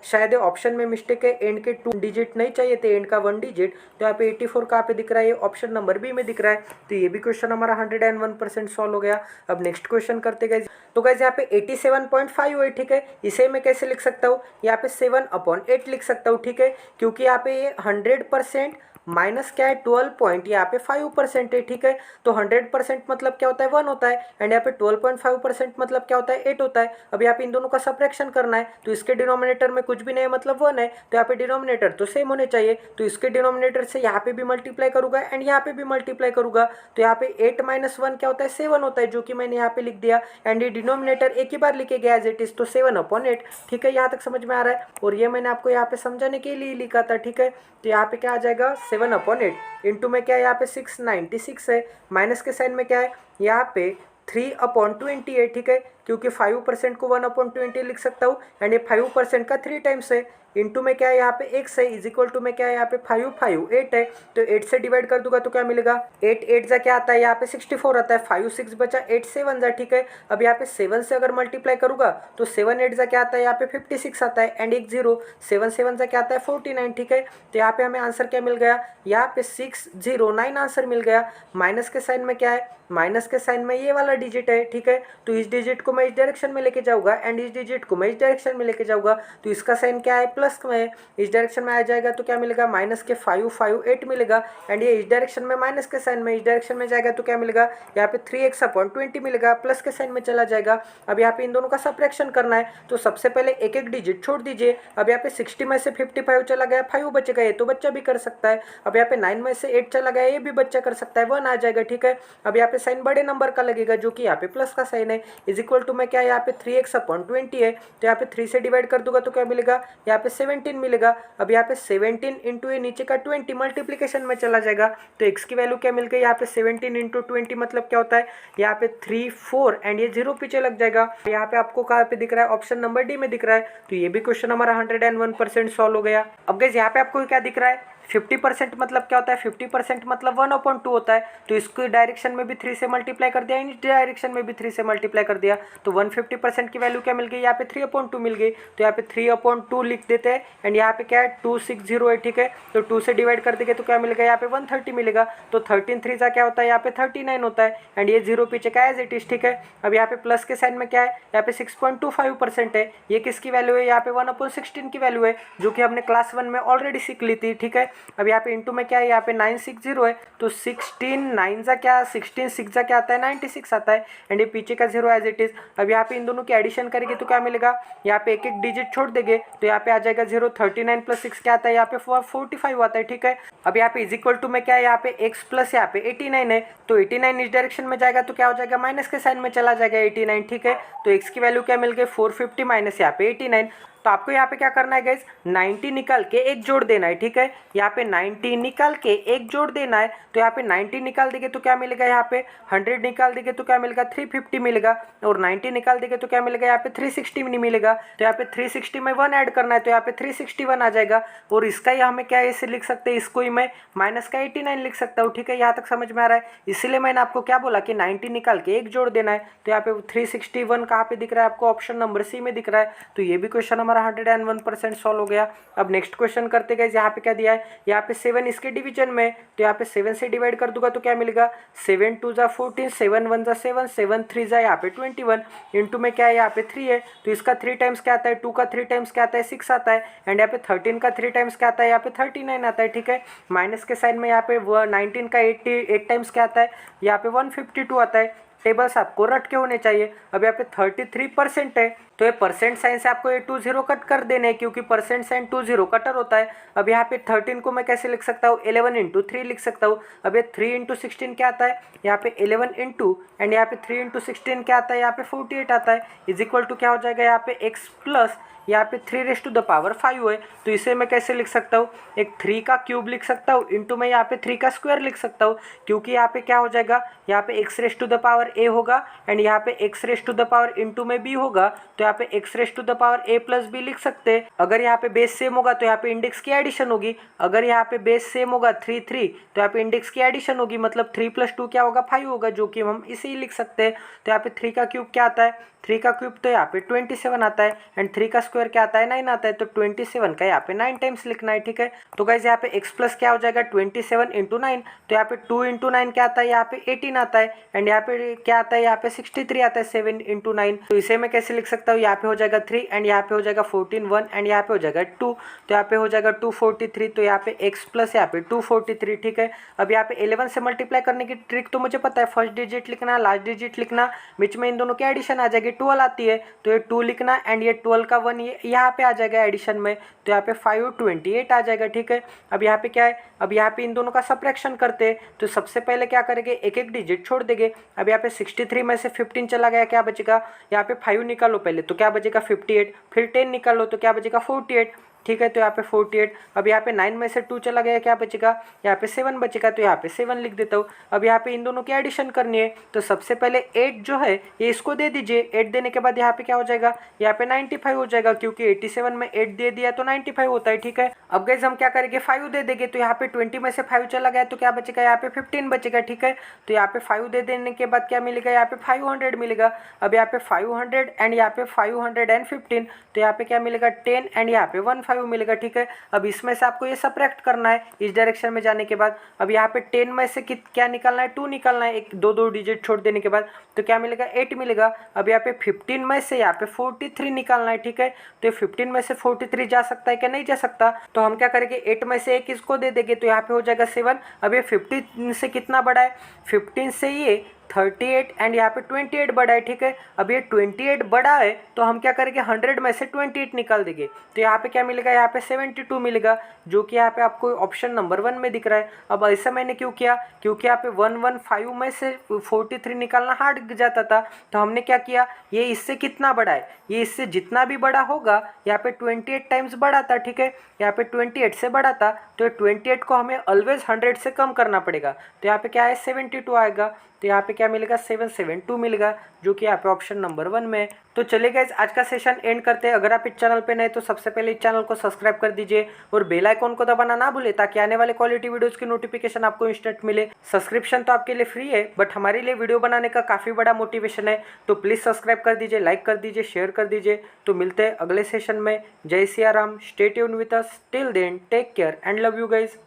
शायद ऑप्शन में मिस्टेक है, एंड के 2 डिजिट नहीं चाहिए थे, एंड का 1 डिजिट, तो यहाँ पे 84 कहाँ पे दिख रहा है, ये ऑप्शन नंबर बी में दिख रहा है। तो ये भी क्वेश्चन हमारा 101% सॉल्व हो गया। अब नेक्स्ट क्वेश्चन करते गए, तो गाइस यहाँ पे 87.5 है। ठीक है, इसे मैं कैसे लिख सकता हूँ, यहाँ पे 7/8 लिख सकता हूँ। ठीक है, क्योंकि यहाँ पे ये 100% माइनस क्या है 12 पॉइंट, यहाँ पे 5% है। ठीक है, तो 100% मतलब क्या होता है 1 होता है, एंड यहाँ पे 12.5% मतलब क्या होता है 8 होता है। अब यहाँ पे इन दोनों का सब्ट्रैक्शन करना है, तो इसके डिनोमिनेटर में कुछ भी नहीं है मतलब 1 है, तो यहाँ पे डिनोमिनेटर तो सेम होने चाहिए। तो इसके डिनोमिनेटर से यहाँ पे भी मल्टीप्लाई करूंगा एंड यहाँ पे भी मल्टीप्लाई करूंगा, तो यहाँ पे 8 माइनस 1 क्या होता है 7 होता है, जो कि मैंने यहाँ पे लिख दिया। एंड ये डिनोमिनेटर एक ही बार लिखे गया एज इट इज, तो 7/8। ठीक है, यहाँ तक समझ में आ रहा है, और ये मैंने आपको यहाँ पे समझाने के लिए लिखा था। ठीक है, तो यहाँ पे क्या आ जाएगा 7/8 इंटू में क्या है, यहाँ पे 696 है, माइनस के साइन में क्या है, यहाँ पे 3/20 है। ठीक है, क्योंकि 5% को 1/20 लिख सकता हूँ, एंड ये 5% का 3 टाइम्स है, इंटू में क्या है यहाँ पे x है, इज इक्वल टू में क्या है यहाँ पे 5 5 8 है, तो 8 से डिवाइड कर दूंगा तो क्या मिलेगा, 8 8 जा क्या आता है, यहाँ पे 64 आता है, 5 6 बचा, 8 7 जा। ठीक है, अब यहाँ पे 7 से अगर मल्टीप्लाई करूंगा तो 7 8 जा क्या आता है, यहाँ पे 56 आता है, एंड एक 0, 7 7 जा क्या आता है 49। ठीक है, तो यहाँ पे हमें आंसर क्या मिल गया, यहाँ पे 609 आंसर मिल गया। माइनस के साइन में क्या है, माइनस के साइन में ये वाला डिजिट है। ठीक है, तो इस डिजिट को मैं इस डायरेक्शन में लेके जाऊंगा एंड इस डिजिट को मैं इस डायरेक्शन में लेके जाऊंगा, तो इसका साइन क्या है प्लस में, इस डायरेक्शन में आ जाएगा तो क्या मिलेगा, माइनस के 5 5 8 मिलेगा, एंड ये इस डायरेक्शन में माइनस के साइन में, इस डायरेक्शन में जाएगा तो क्या मिलेगा, यहाँ पे 3x/20 मिलेगा, प्लस के साइन में चला जाएगा। अब यहाँ पे इन दोनों का सब्ट्रैक्शन करना है, तो सबसे पहले एक एक डिजिट छोड़ दीजिए। अब यहाँ पे 60 में से 55 चला गया, 5 बचेगा, ये तो बच्चा भी कर सकता है। अब यहाँ पे 9 में से 8 चला गया, ये भी बच्चा कर सकता है, 1 आ जाएगा। ठीक है, अब यहाँ पे साइन बड़े नंबर का लगेगा, जो कि यहाँ पे प्लस का साइन है, इज इक्वल टू में क्या है, यहाँ पे 3x/20 है, तो यहाँ पे 3 से डिवाइड कर दूंगा तो क्या मिलेगा, यहाँ पे 17 मिलेगा। अब यहाँ पे 17 इंटू ये नीचे का 20 मल्टीप्लीकेशन में चला जाएगा, तो x की वैल्यू क्या मिल गई, यहाँ पे 17 इंटू 20 मतलब क्या होता है, यहाँ पे 3 4 एंड ये 0 पीछे लग जाएगा। यहाँ पे आपको कहाँ पे दिख रहा है, ऑप्शन नंबर डी में दिख रहा है। तो ये भी क्वेश्चन हमारा 101% सॉल्व हो गया। अब गाइस यहाँ पे आपको क्या दिख रहा है, 50% मतलब क्या होता है, 50% मतलब 1/2 होता है, तो इसको डायरेक्शन में भी 3 से मल्टीप्लाई कर दिया, इस डायरेक्शन में भी 3 से मल्टीप्लाई कर दिया, तो 150% की वैल्यू क्या मिल गई, यहाँ पे 3/2 मिल गई, तो यहाँ पे 3/2 लिख देते हैं, एंड यहाँ पे क्या है 260 है। ठीक है, तो 2 से डिवाइड कर देंगे तो क्या मिलेगा, यहाँ पे 130 मिलेगा, तो 13 3 का क्या होता है, यहाँ पे 39 होता है, एंड ये 0 पीछे का एज इट इज। ठीक है, अब यहाँ पे प्लस के साइन में क्या है, यहाँ पे 6.25% है, ये किसकी वैल्यू है, यहाँ पे 1/16 की वैल्यू है, जो कि हमने क्लास 1 में ऑलरेडी सीख ली थी। ठीक है, अब यहाँ पे इंटू में क्या है, यहाँ पे 960 है, तो 16 9 जा क्या, 16 6 जा क्या आता है 96 आता है, एंड ये पीछे का 0 एज इट इज। अब यहाँ पे इन दोनों की एडिशन करेंगे तो क्या मिलेगा, यहाँ पे एक एक डिजिट छोड़ देंगे तो यहाँ पे आ जाएगा 0, 39 प्लस 6 क्या आता है, यहाँ पे 45 आता है। ठीक है, अब यहाँ पे इज इक्वल टू में क्या है, यहाँ पे x प्लस यहाँ पे 89 है, तो 89 इस डायरेक्शन में जाएगा तो क्या हो जाएगा, माइनस के साइन में चला जाएगा 89। ठीक है, तो x की वैल्यू क्या मिल गई 450 माइनस यहाँ पे 89, तो आपको यहाँ पे क्या करना है गाइज, 90 निकाल के एक जोड़ देना है। ठीक है, यहाँ पे 90 निकाल के एक जोड़ देना है, तो यहाँ पे 90 निकाल देंगे तो क्या मिलेगा, यहाँ पे 100 निकाल देंगे तो क्या मिलेगा 350 मिलेगा, और 90 निकाल देंगे तो क्या मिलेगा, यहाँ पे 360 नहीं मिलेगा, तो यहाँ पे 360 में 1 ऐड करना है, तो यहाँ पे 361 आ जाएगा, और इसका ही हमें क्या ऐसे लिख सकते हैं, इसको ही मैं माइनस का 89 लिख सकता हूँ। ठीक है, यहाँ तक समझ में आ रहा है, इसलिए मैंने आपको क्या बोला कि 90 निकाल के एक जोड़ देना है, तो यहाँ पे 361 कहाँ पे दिख रहा है आपको, ऑप्शन नंबर सी में दिख रहा है। तो ये भी क्वेश्चन हमारा हमारा 101% सॉल्व हो गया। अब नेक्स्ट क्वेश्चन करते गए, यहाँ पे क्या दिया है, यहाँ पे 7 इसके डिवीजन में, तो यहाँ पे 7 से डिवाइड कर दूंगा तो क्या मिलेगा, 7 2 जा 14, 7 1 जा 7, 7 3 जा यहाँ पे 21, इंटू में क्या है यहाँ पे 3 है, तो इसका 3 टाइम्स क्या आता है, 2 का 3 टाइम्स क्या आता है 6 आता है, एंड यहाँ पे 13 का 3 टाइम्स क्या आता है, यहाँ पे 39 आता है। ठीक है, माइनस के साइड में यहाँ पे 19 का 8 टाइम्स क्या आता है, यहाँ पे 152 आता है। टेबल्स आपको रट के होने चाहिए। अब यहाँ पे 33% है, तो ये परसेंट साइन से आपको ये 2 0 कट कर देने हैं, क्योंकि परसेंट साइन 2 0 कटर होता है। अब यहाँ पे 13 को मैं कैसे लिख सकता हूँ, 11 इंटू 3 लिख सकता हूँ। अब ये 3 इंटू 16 क्या आता है, यहाँ पे 11 इंटू एंड यहाँ पे 3 इंटू 16 क्या आता है, यहाँ पे 48 आता है, इज इक्वल टू क्या हो जाएगा, यहाँ पे x प्लस यहाँ पे 3⁵5 है। तो इसे मैं कैसे लिख सकता हूँ, एक 3 का क्यूब लिख सकता हूँ, इंटू में यहाँ पे 3 का स्क्वायर लिख सकता हूँ, क्योंकि यहाँ पे क्या हो जाएगा, यहाँ पे x⁴ होगा एंड यहाँ पे x⁴ इंटू में b होगा, तो यहाँ पे x⁴a प्लस b लिख सकते हैं। अगर यहाँ पे बेस सेम होगा तो यहाँ पे इंडेक्स की एडिशन होगी, अगर यहाँ पे बेस सेम होगा 3 3 तो यहाँ पे इंडेक्स की एडिशन होगी, मतलब 3 + 2 क्या होगा 5 होगा, जो कि हम इसे ही लिख सकते हैं। तो यहाँ पे 3 का क्यूब क्या आता है, 3 का क्यूब तो यहाँ पे 27 आता है एंड 3 का स्क्वायर क्या आता है 9 आता है, तो 27 का यहाँ पे 9 टाइम्स लिखना है। ठीक है, तो गाइज यहाँ पे x प्लस क्या हो जाएगा 27 इंटू 9, तो यहाँ पे 2 इंटू 9 क्या आता है, यहाँ पे 18 आता है एंड यहाँ पे क्या आता है, यहाँ पे 63 आता है 7 इंटू 9। तो इसे मैं कैसे लिख सकता हूँ, यहाँ पे हो जाएगा 3 एंड यहाँ पे हो जाएगा 14 1 एंड यहाँ पे हो जाएगा 2, तो यहाँ पे हो जाएगा 243, तो यहाँ पे x प्लस यहाँ पे 243। ठीक है, अब यहाँ पे 11 से मल्टीप्लाई करने की ट्रिक तो मुझे पता है, फर्स्ट डिजिट लिखना, लास्ट डिजिट लिखना, बीच में इन दोनों की एडिशन आ जाएगी, 12 आती है, तो ये 2 लिखना एंड ये 12 का 1 ये यहाँ पे आ जाएगा एडिशन में, तो यहाँ पे 5 28 आ जाएगा। ठीक है, अब यहाँ पे क्या है, अब यहाँ पे इन दोनों का सब्ट्रैक्शन करते हैं, तो सबसे पहले क्या करेंगे, एक एक डिजिट छोड़ देंगे। अब यहाँ पे 63 में से 15 चला गया, क्या बचेगा, यहाँ पे 5 निकालो पहले, तो क्या बचेगा 58, फिर 10 निकालो तो क्या बचेगा 48। ठीक है, तो यहाँ पे 48। अब यहाँ पे 9 में से 2 चला गया, क्या बचेगा, यहाँ पे 7 बचेगा, तो यहाँ पे 7 लिख देता हूँ। अब यहाँ पे इन दोनों की एडिशन करनी है, तो सबसे पहले 8 जो है ये इसको दे दीजिए, 8 देने के बाद यहाँ पे क्या हो जाएगा, यहाँ पे 95 हो जाएगा, क्योंकि 87 में 8 दे दिया तो 95 होता है। ठीक है, अब गाइस हम क्या करेंगे, 5 दे देंगे, तो यहाँ पे 20 में से 5 चला गया, तो क्या बचेगा, यहाँ पे 15 बचेगा। ठीक है, तो यहाँ पे 5 दे देने के बाद क्या मिलेगा, यहाँ पे 500 मिलेगा। अब यहाँ पे 500 एंड यहाँ पे 515, तो यहाँ पे क्या मिलेगा 10 एंड यहाँ पे 15 मिलेगा। ठीक है, अब इसमें से आपको ये सब्ट्रैक्ट करना है इस डायरेक्शन में जाने के बाद। अब यहाँ पे 10 में से क्या निकालना है, 2 निकालना है, एक दो डिजिट छोड़ देने के बाद, तो क्या मिलेगा 8 मिलेगा। अब यहाँ पे 15 में से यहाँ पे 43 निकालना है। ठीक है, तो 15 में से 43 जा सकता है क्या, नहीं जा सकता, तो हम क्या करेंगे 8 में से एक इसको दे देंगे, तो यहाँ पे हो जाएगा 7। अब ये 15 से कितना बड़ा है, 15 से ये 38 एंड यहाँ पे 28 बड़ा है। ठीक है, अब ये 28 बड़ा है, तो हम क्या करेंगे 100 में से 28 निकाल देंगे, तो यहाँ पे क्या मिलेगा, यहाँ पे 72 मिलेगा, जो कि यहाँ पे आपको ऑप्शन नंबर 1 में दिख रहा है। अब ऐसा मैंने क्यों किया, क्योंकि यहाँ पे 115 में से 43 निकालना हार्ड जाता था, तो हमने क्या किया, ये इससे कितना बड़ा है, ये इससे जितना भी बड़ा होगा, यहाँ पे 28 टाइम्स बड़ा था। ठीक है, यहाँ पे 28 से बड़ा था, तो 28 को हमें ऑलवेज 100 से कम करना पड़ेगा, तो यहाँ पे क्या है 72 आएगा, तो यहाँ पे क्या मिलेगा 772 मिलेगा, जो कि यहाँ पे ऑप्शन नंबर 1 में है। तो चलिए गाइस आज का सेशन एंड करते हैं। अगर आप इस चैनल पे नए तो सबसे पहले इस चैनल को सब्सक्राइब कर दीजिए और बेल आइकॉन को दबाना ना भूले, ताकि आने वाले क्वालिटी वीडियोस की नोटिफिकेशन आपको इंस्टेंट मिले। सब्सक्रिप्शन तो आपके लिए फ्री है, बट हमारे लिए वीडियो बनाने का काफ़ी बड़ा मोटिवेशन है, तो प्लीज़ सब्सक्राइब कर दीजिए, लाइक कर दीजिए, शेयर कर दीजिए। तो मिलते हैं अगले सेशन में। जय Siya Ram, stay tuned with us, till then take care and love you guys.